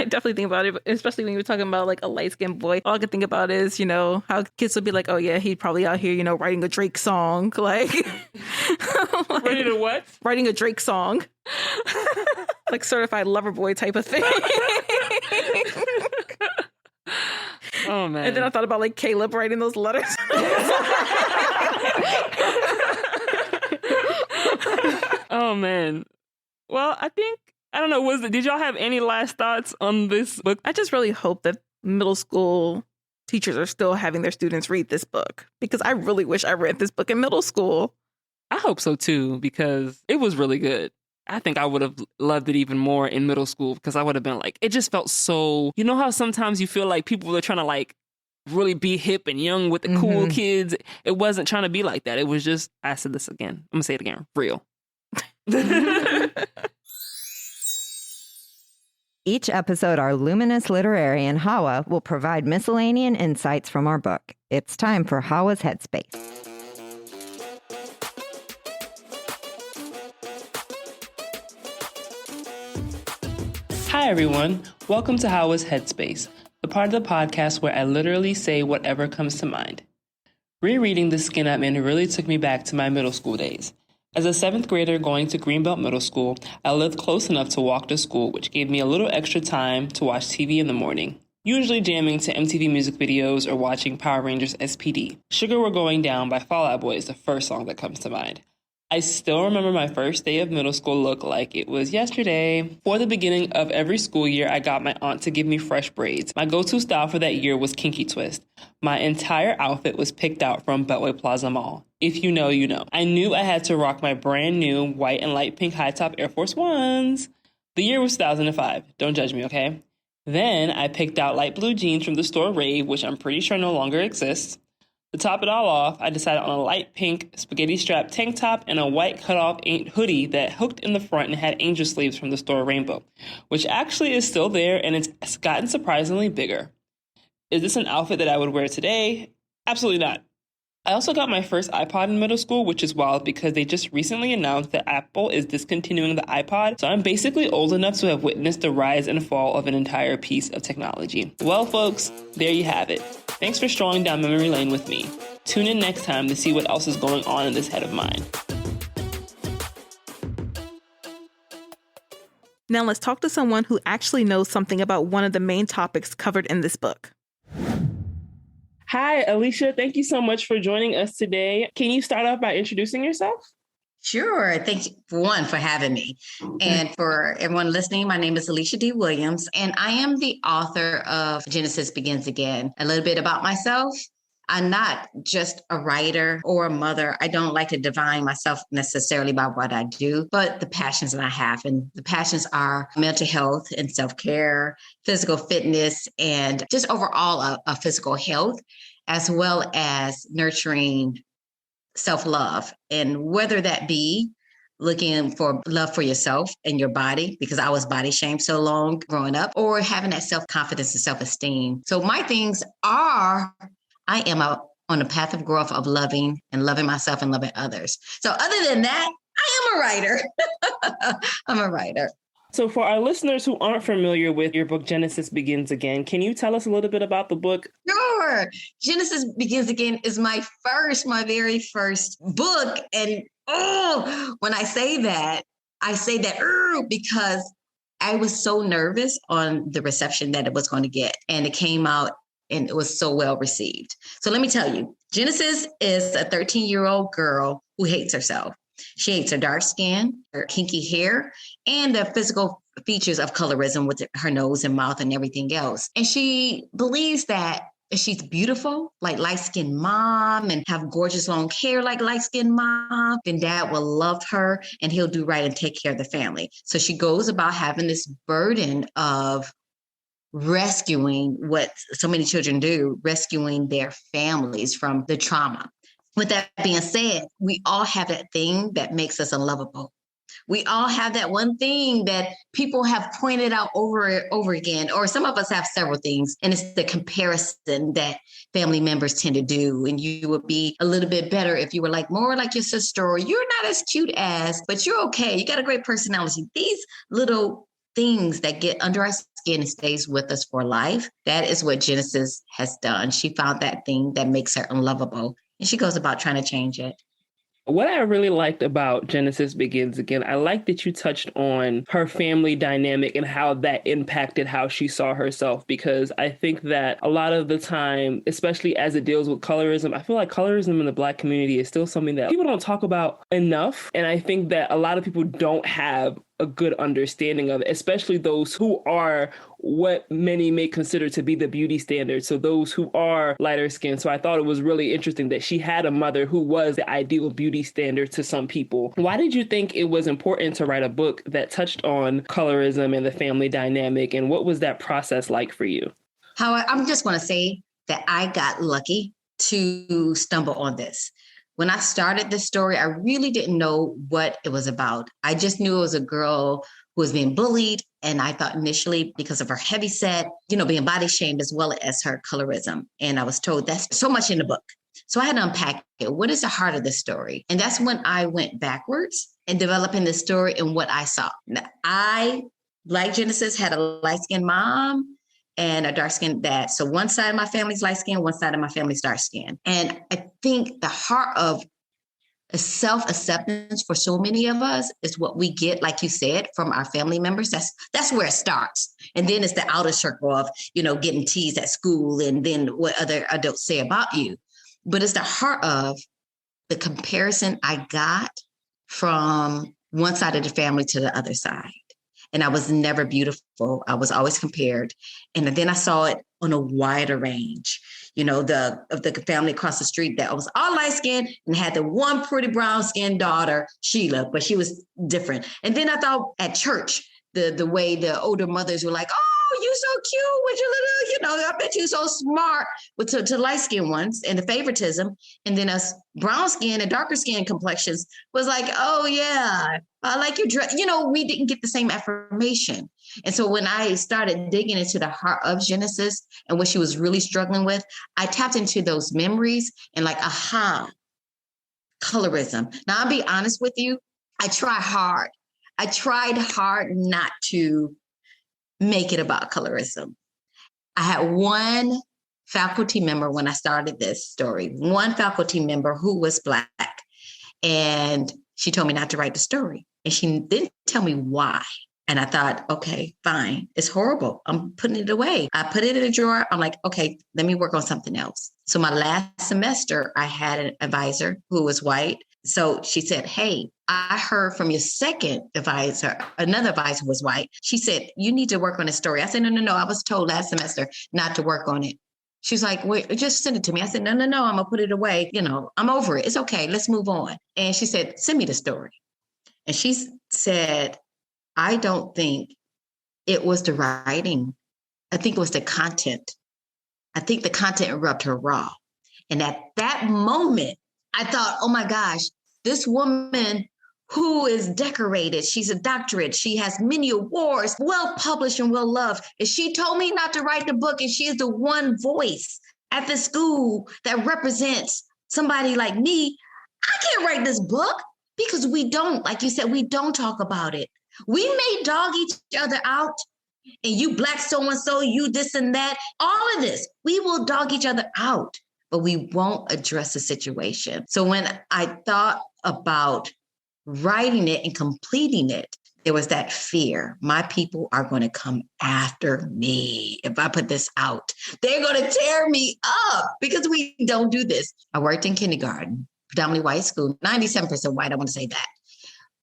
E: definitely think about it, especially when you were talking about like a light skinned boy. All I could think about is, how kids would be like, oh yeah, he'd probably out here, writing a Drake song, like,
C: Ready to what?
E: writing a Drake song, like certified lover boy type of thing.
C: Oh man.
E: And then I thought about like Caleb writing those letters.
C: Oh man. Well, I don't know, did y'all have any last thoughts on this book?
E: I just really hope that middle school teachers are still having their students read this book, because I really wish I read this book in middle school.
C: I hope so too, because it was really good. I think I would have loved it even more in middle school, because I would have been like, it just felt so, you know how sometimes you feel like people are trying to like really be hip and young with the cool kids. It wasn't trying to be like that. It was just, I said this again, I'm gonna say it again, real.
B: Each episode, our luminous literarian, Hawa, will provide miscellaneous insights from our book. It's time for Hawa's Headspace.
C: Hi everyone, welcome to Hawa's Headspace, the part of the podcast where I literally say whatever comes to mind. Rereading The Skin Up Man really took me back to my middle school days. As a 7th grader going to Greenbelt Middle School, I lived close enough to walk to school, which gave me a little extra time to watch TV in the morning, usually jamming to MTV music videos or watching Power Rangers SPD. Sugar We're Going Down by Fall Out Boy is the first song that comes to mind. I still remember my first day of middle school look like it was yesterday. For the beginning of every school year, I got my aunt to give me fresh braids. My go-to style for that year was kinky twist. My entire outfit was picked out from Beltway Plaza Mall. If you know, you know. I knew I had to rock my brand new white and light pink high-top Air Force Ones. The year was 2005. Don't judge me, okay? Then I picked out light blue jeans from the store Rave, which I'm pretty sure no longer exists. To top it all off, I decided on a light pink spaghetti strap tank top and a white cutoff hoodie that hooked in the front and had angel sleeves from the store Rainbow, which actually is still there and it's gotten surprisingly bigger. Is this an outfit that I would wear today? Absolutely not. I also got my first iPod in middle school, which is wild because they just recently announced that Apple is discontinuing the iPod, so I'm basically old enough to have witnessed the rise and fall of an entire piece of technology. Well, folks, there you have it. Thanks for strolling down memory lane with me. Tune in next time to see what else is going on in this head of mine.
E: Now let's talk to someone who actually knows something about one of the main topics covered in this book.
C: Hi, Alicia. Thank you so much for joining us today. Can you start off by introducing yourself?
F: Sure. Thank you, for having me. And for everyone listening, my name is Alicia D. Williams, and I am the author of Genesis Begins Again. A little bit about myself. I'm not just a writer or a mother. I don't like to define myself necessarily by what I do, but the passions that I have. And the passions are mental health and self-care, physical fitness, and just overall a physical health, as well as nurturing self-love. And whether that be looking for love for yourself and your body, because I was body shamed so long growing up, or having that self-confidence and self-esteem. So my things are, I am on a path of growth of loving myself and loving others. So other than that, I am a writer. I'm a writer.
C: So for our listeners who aren't familiar with your book, Genesis Begins Again, can you tell us a little bit about the book?
F: Sure. Genesis Begins Again is my very first book. And when I say that because I was so nervous on the reception that it was going to get. And it came out and it was so well received. So let me tell you, Genesis is a 13-year-old girl who hates herself. She hates her dark skin, her kinky hair, and the physical features of colorism with her nose and mouth and everything else. And she believes that if she's beautiful, like light-skinned mom, and have gorgeous long hair like light-skinned mom, then dad will love her and he'll do right and take care of the family. So she goes about having this burden of rescuing what so many children do, rescuing their families from the trauma. With that being said, we all have that thing that makes us unlovable. We all have that one thing that people have pointed out over and over again, or some of us have several things, and it's the comparison that family members tend to do. And you would be a little bit better if you were like more like your sister, or you're not as cute as, but you're okay. You got a great personality. These little things that get under our skin and stays with us for life. That is what Genesis has done. She found that thing that makes her unlovable, and she goes about trying to change it.
C: What I really liked about Genesis Begins Again, I like that you touched on her family dynamic and how that impacted how she saw herself, because I think that a lot of the time, especially as it deals with colorism, I feel like colorism in the Black community is still something that people don't talk about enough. And I think that a lot of people don't have a good understanding of it, especially those who are what many may consider to be the beauty standard. So those who are lighter skinned. So I thought it was really interesting that she had a mother who was the ideal beauty standard to some people. Why did you think it was important to write a book that touched on colorism and the family dynamic? And what was that process like for you?
F: I'm just going to say that I got lucky to stumble on this. When I started this story, I really didn't know what it was about. I just knew it was a girl who was being bullied. And I thought initially, because of her heavy set, being body shamed, as well as her colorism. And I was told that's so much in the book. So I had to unpack it. What is the heart of the story? And that's when I went backwards in developing the story and what I saw. Now, I, like Genesis, had a light-skinned mom and a dark-skinned dad. So one side of my family's light-skinned, one side of my family's dark-skinned. And I think the heart of self-acceptance for so many of us is what we get, like you said, from our family members. That's where it starts. And then it's the outer circle of, getting teased at school and then what other adults say about you. But it's the heart of the comparison I got from one side of the family to the other side. And I was never beautiful. I was always compared. And then I saw it on a wider range, of the family across the street that was all light skinned and had the one pretty brown skinned daughter, Sheila, but she was different. And then I thought at church, the way the older mothers were like, oh, you so cute with your little, I bet you so smart, but to light skinned ones and the favoritism. And then us brown skin and darker skin complexions was like, oh yeah, I like your dress. We didn't get the same affirmation. And so when I started digging into the heart of Genesis and what she was really struggling with, I tapped into those memories and like, colorism. Now, I'll be honest with you. I tried hard not to make it about colorism. I had one faculty member when I started this story, one faculty member who was Black, and she told me not to write the story. And she didn't tell me why. And I thought, okay, fine. It's horrible. I'm putting it away. I put it in a drawer. I'm like, okay, let me work on something else. So my last semester, I had an advisor who was white. So she said, hey, I heard from your second advisor, another advisor was white. She said, you need to work on this story. I said, no. I was told last semester not to work on it. She's like, wait, just send it to me. I said, no, I'm going to put it away. I'm over it. It's okay. Let's move on. And she said, send me the story. And she said, I don't think it was the writing. I think it was the content. I think the content rubbed her raw. And at that moment, I thought, oh my gosh, this woman who is decorated, she's a doctorate, she has many awards, well-published and well-loved. And she told me not to write the book, and she is the one voice at the school that represents somebody like me. I can't write this book because we don't, like you said, we don't talk about it. We may dog each other out, and you Black so-and-so, you this and that, all of this, we will dog each other out, but we won't address the situation. So when I thought about writing it and completing it, there was that fear. My people are going to come after me if I put this out. They're going to tear me up because we don't do this. I worked in kindergarten, predominantly white school, 97% white, I want to say that.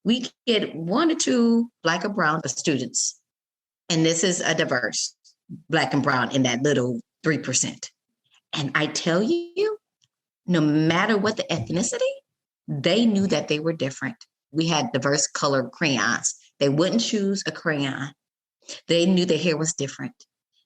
F: We get 1 or 2 Black or brown students. And this is a diverse Black and brown in that little 3%. And I tell you, no matter what the ethnicity, they knew that they were different. We had diverse colored crayons. They wouldn't choose a crayon. They knew their hair was different.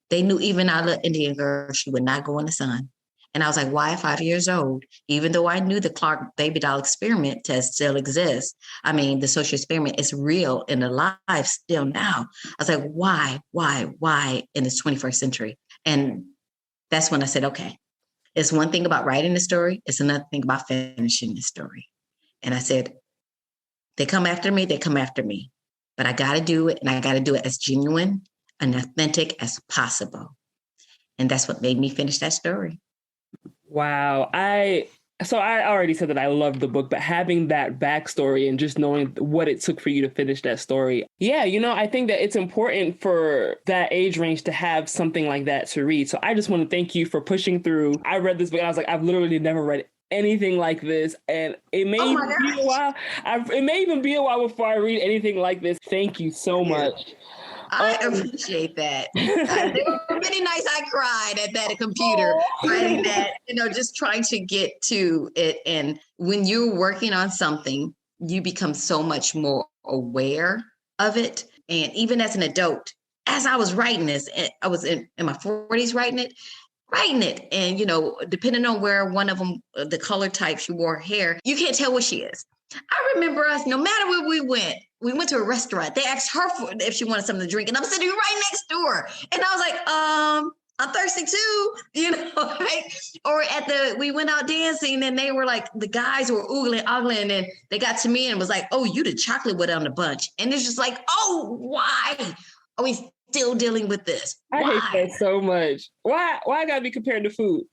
F: They knew even our little Indian girl, she would not go in the sun. And I was like, why at 5 years old? Even though I knew the Clark baby doll experiment test still exists. I mean, the social experiment is real and alive still now. I was like, why in this 21st century? And that's when I said, okay, it's one thing about writing the story. It's another thing about finishing the story. And I said, they come after me, but I got to do it. And I got to do it as genuine and authentic as possible. And that's what made me finish that story.
C: Wow. So I already said that I loved the book, but having that backstory and just knowing what it took for you to finish that story. Yeah, I think that it's important for that age range to have something like that to read. So I just want to thank you for pushing through. I read this book and I was like, I've literally never read anything like this. And it may even be a while. It may even be a while before I read anything like this. Thank you so much.
F: I appreciate that. There were many nights I cried at that computer, writing that, just trying to get to it. And when you're working on something, you become so much more aware of it. And even as an adult, as I was writing this, I was in my 40s writing it. And, depending on where one of them, the color type she wore hair, you can't tell what she is. I remember us, no matter where we went to a restaurant. They asked her if she wanted something to drink. And I'm sitting right next door. And I was like, I'm thirsty too, or we went out dancing and they were like, the guys were ogling and they got to me and was like, oh, you the chocolate one on the bunch. And it's just like, oh, why are we still dealing with this?
C: Why? I hate that so much. Why I gotta be compared to food?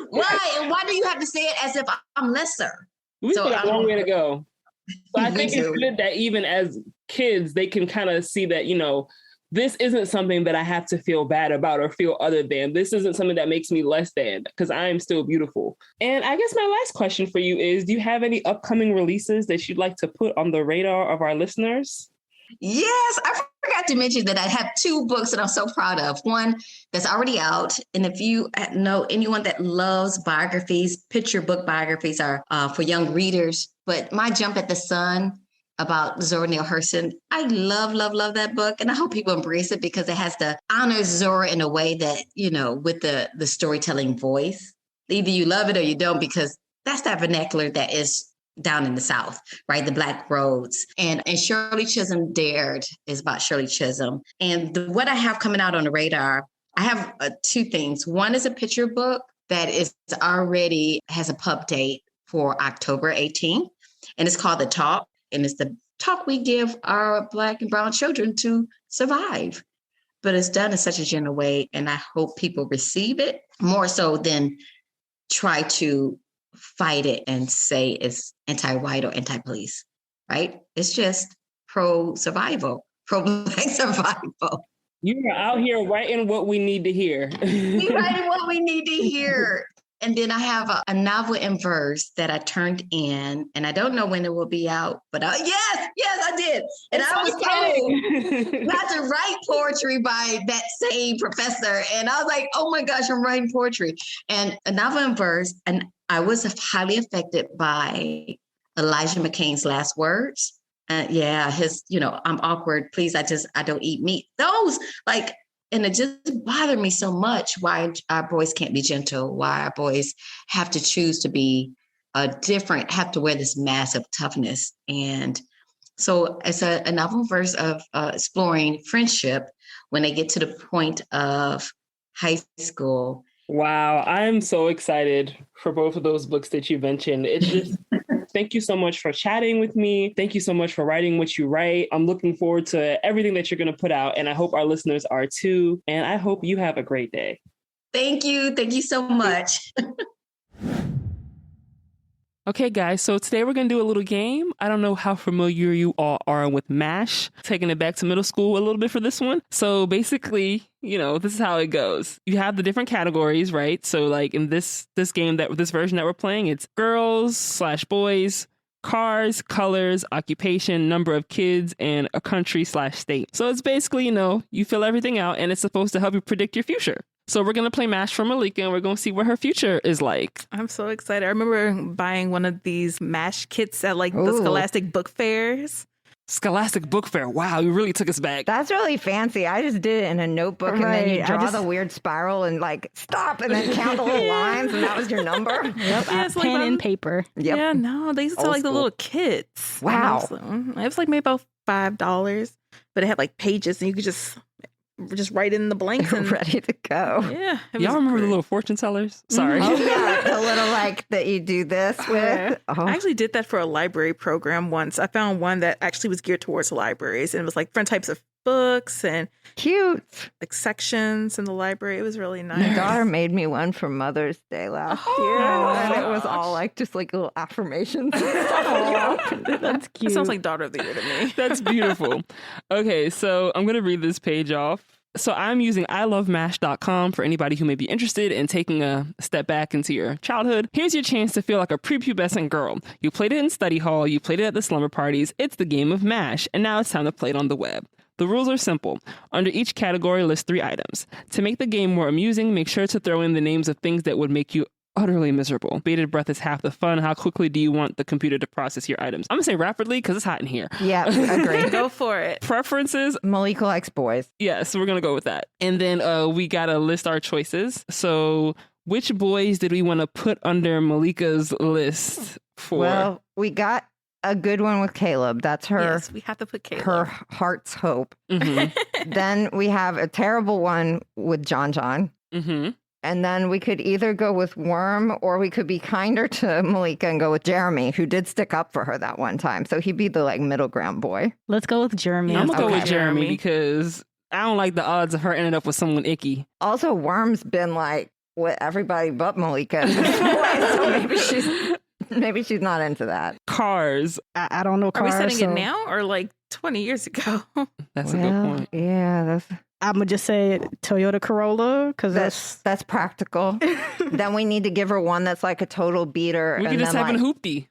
F: Why? And why do you have to say it as if I'm lesser?
C: We still got a long way to go. So I think it's good that even as kids, they can kind of see that, this isn't something that I have to feel bad about or feel other than. This isn't something that makes me less than, because I am still beautiful. And I guess my last question for you is, do you have any upcoming releases that you'd like to put on the radar of our listeners?
F: Yes, I forgot to mention that I have 2 books that I'm so proud of. One that's already out. And if you know anyone that loves biographies, picture book biographies are for young readers. But my Jump at the Sun about Zora Neale Hurston, I love that book. And I hope people embrace it because it has to honor Zora in a way that, with the storytelling voice. Either you love it or you don't, because that's that vernacular that is down in the South, right? The Black roads. And Shirley Chisholm Dared is about Shirley Chisholm. And what I have coming out on the radar, I have 2 things. One is a picture book that is already has a pub date for October 18th. And it's called The Talk. And it's the talk we give our Black and brown children to survive. But it's done in such a gentle way. And I hope people receive it more so than try to fight it and say it's anti-white or anti-police, right? It's just pro-survival, pro-Black survival.
C: You are out here writing what we need to hear.
F: We're writing what we need to hear. And then I have a novel in verse that I turned in, and I don't know when it will be out, but yes, I did. And I was told not to write poetry by that same professor. And I was like, oh my gosh, I'm writing poetry. And a novel in verse, and I was highly affected by Elijah McCain's last words. His, I'm awkward. Please, I don't eat meat. Those and it just bothered me so much why our boys can't be gentle, why our boys have to choose to be different, have to wear this mask of toughness. And so it's a novel verse of exploring friendship when they get to the point of high school.
C: Wow, I'm so excited for both of those books that you mentioned. It's just, thank you so much for chatting with me. Thank you so much for writing what you write. I'm looking forward to everything that you're going to put out, and I hope our listeners are too. And I hope you have a great day.
F: Thank you. Thank you so much.
C: Okay, guys, so today we're going to do a little game. I don't know how familiar you all are with MASH, taking it back to middle school a little bit for this one. So basically, this is how it goes. You have the different categories, right? So like in this game, this version that we're playing, it's girls/boys, cars, colors, occupation, number of kids, and a country/state. So it's basically, you fill everything out and it's supposed to help you predict your future. So we're going to play MASH for Maleeka and we're going to see what her future is like.
E: I'm so excited. I remember buying one of these MASH kits at like the Scholastic book fairs.
C: Scholastic Book Fair. Wow, you really took us back.
B: That's really fancy. I just did it in a notebook and then you draw the weird spiral and like stop and then count the little lines and that was your number.
D: Yep,
E: Yeah, it's like
D: pen and paper.
B: Yep.
E: Yeah, no, they used to sell like the little kits.
B: Wow.
E: It was like maybe about $5, but it had like pages and you could just write in the blanks and
B: Ready to go.
E: yeah.
C: Y'all remember the little fortune tellers? Sorry.
B: Oh yeah, the little like that you do this with. Oh.
E: I actually did that for a library program once. I found one that actually was geared towards libraries and it was like different types of books and
B: Cute.
E: like sections in the library. It was really nice.
B: My daughter made me one for Mother's Day last year, and it was all like just like little affirmations and stuff when you opened it.
D: That's
E: It
D: cute.
E: sounds like daughter of the year to me.
C: That's beautiful. Okay, so I'm going to read this page off. So I'm using ilovemash.com for anybody who may be interested in taking a step back into your childhood. Here's your chance to feel like a prepubescent girl. You played it in study hall, you played it at the slumber parties. It's the game of MASH, and now it's time to play it on the web. The rules are simple. Under each category, list 3 items. To make the game more amusing, make sure to throw in the names of things that would make you utterly miserable. Bated breath is half the fun. How quickly do you want the computer to process your items? I'm going to say rapidly because it's hot in here.
B: Yeah, agree.
E: Go for it.
C: Preferences?
B: Maleeka likes boys.
C: Yes, we're going to go with that. And then we got to list our choices. So which boys did we want to put under Maleeka's list for?
B: Well, we got a good one with Caleb. That's her.
E: Yes, we have to put Caleb.
B: Her heart's hope.
C: Mm-hmm.
B: Then we have a terrible one with John.
C: Mm-hmm.
B: And then we could either go with Worm or we could be kinder to Maleeka and go with Jeremy, who did stick up for her that one time. So he'd be the like middle ground boy.
D: Let's go with Jeremy.
C: I'm going to go
B: Okay.
C: with Jeremy because I don't like the odds of her ending up with someone icky.
B: Also, Worm's been like with everybody but Maleeka at this point, so maybe she's not into that.
C: Cars.
D: I don't know
E: Are
D: cars.
E: we setting
D: so
E: it now or like 20 years ago?
C: That's a good point.
B: Yeah, that's
D: I'm gonna just say Toyota Corolla because
B: that's practical. Then we need to give her one that's like a total beater.
C: We
B: and
C: can just
B: then,
C: have a
B: like,
C: hoopty.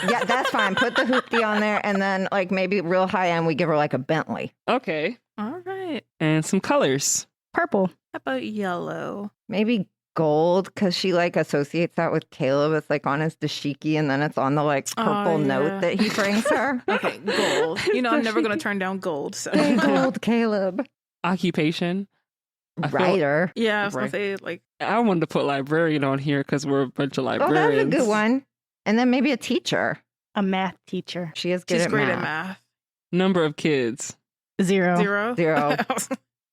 B: Yeah, that's fine. Put the hoopty on there, and then like maybe real high end, we give her like a Bentley.
C: Okay.
E: All right.
C: And some colors.
D: purple.
E: How about yellow?
B: Maybe gold because she like associates that with Caleb. It's like on his dashiki, and then it's on the like purple
E: yeah.
B: note that he brings her.
E: Okay, gold. You know, I'm never going to turn down gold. So.
B: Hey, gold, Caleb.
C: Occupation. I feel-
B: Writer.
E: Yeah, I was
C: Right.
E: going to say, like,
C: I wanted to put librarian on here because we're a bunch of
B: Oh,
C: librarians.
B: that's a good one. And then maybe a teacher.
D: A math teacher.
B: She is good
E: she's
B: at
E: great
B: math.
E: at math.
C: Number of kids.
D: 0.
E: 0.
B: 0.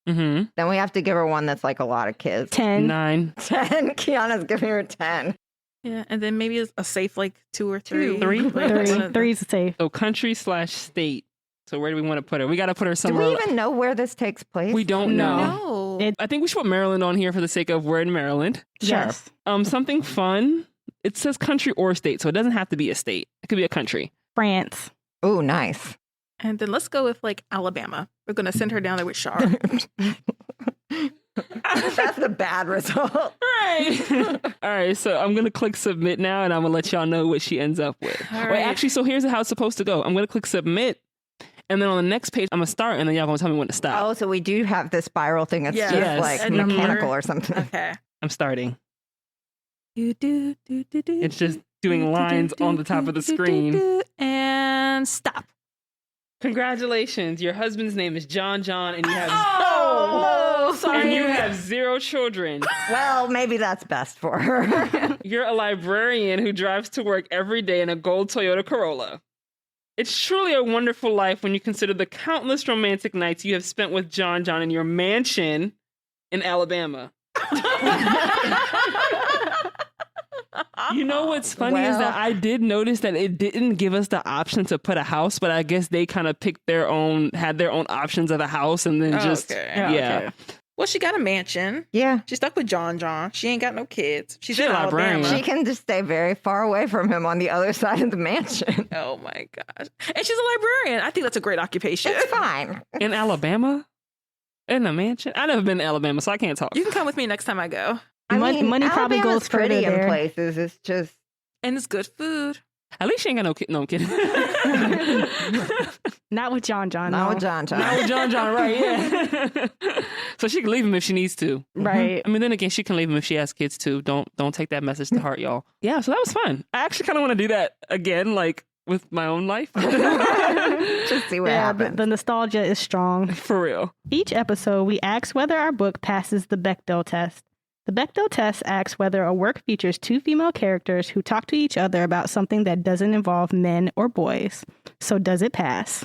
C: Mm-hmm.
B: Then we have to give her one that's like a lot of kids.
D: 10.
C: 9.
B: 10. Kiana's giving her 10.
E: Yeah, and then maybe a safe, like, 2 or 3.
C: Three?
E: Like, one of
D: 3.
E: the-
D: 3's safe.
C: So country/state. So where do we want to put her? We got to put her
B: Do
C: somewhere.
B: we even know where this takes place?
C: We don't know.
E: No.
D: It-
C: I think we should put Maryland on here for the sake of we're in Maryland.
D: Yes.
C: Something fun. It says country or state, so it doesn't have to be a state. It could be a country.
D: France.
B: Oh, nice.
E: And then let's go with, like, Alabama. We're going to send her down there with Sharon.
B: That's the bad result.
C: Right. All right. So I'm going to click submit now and I'm going to let y'all know what she ends up with.
E: All
C: Wait,
E: right.
C: actually, so here's how it's supposed to go. I'm going to click submit. And then on the next page, I'm going to start and then y'all going to tell me when to stop.
B: Oh, so we do have this spiral thing. It's
E: Yes.
B: just
C: Yes.
B: like
E: A number.
B: mechanical or something.
E: Okay.
C: I'm starting.
E: It's
C: It's just doing lines on the top of the screen.
E: And stop.
C: Congratulations. Your husband's name is John and you have
E: Oh,
C: and
E: sorry.
C: you have 0 children.
B: Well, maybe that's best for her.
C: You're a librarian who drives to work every day in a gold Toyota Corolla. It's truly a wonderful life when you consider the countless romantic nights you have spent with John in your mansion in Alabama. You know what's funny is that I did notice that it didn't give us the option to put a house, but I guess they kind of picked had their own options of a house and then just,
E: Okay.
C: yeah.
E: Okay. Well, she got a mansion.
B: Yeah.
E: She's stuck with John. She ain't got no kids. She's
C: She's
E: in
C: a librarian.
E: Alabama.
B: She can just stay very far away from him on the other side of the mansion.
E: Oh my gosh. And she's a librarian. I think that's a great occupation.
B: It's fine.
C: In Alabama? In a mansion? I've never been to Alabama, so I can't talk.
E: You can come with me next time I go.
B: I
D: Money
B: mean,
D: probably
B: Alabama's
D: goes
B: pretty
D: further
B: in
D: there.
B: places. It's just
E: And it's good food.
C: At least she ain't got no kid. No, I'm kidding.
D: Not with John.
B: Not with John.
C: Not with John, right? Yeah. So she can leave him if she needs to.
D: Right.
C: I mean, then again, she can leave him if she has kids too. Don't take that message to heart, y'all. Yeah, so that was fun. I actually kind of want to do that again, like with my own life.
B: Just see what happens.
D: The nostalgia is strong.
C: For real.
D: Each episode, we ask whether our book passes the Bechdel test. The Bechdel test asks whether a work features two female characters who talk to each other about something that doesn't involve men or boys. So does it pass?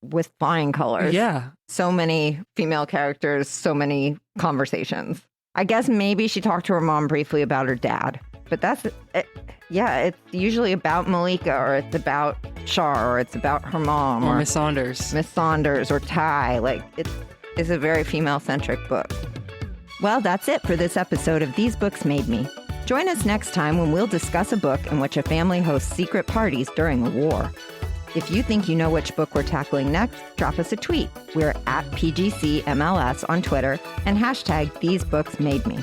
B: With flying colors.
C: Yeah.
B: So many female characters, so many conversations. I guess maybe she talked to her mom briefly about her dad, but that's it. Yeah, it's usually about Maleeka, or it's about Char, or it's about her mom,
C: or Miss Saunders.
B: Miss Saunders, or Ty. Like, it's a very female-centric book. Well, that's it for this episode of These Books Made Me. Join us next time when we'll discuss a book in which a family hosts secret parties during a war. If you think you know which book we're tackling next, drop us a tweet. We're at PGCMLS on Twitter and hashtag These Books Made Me.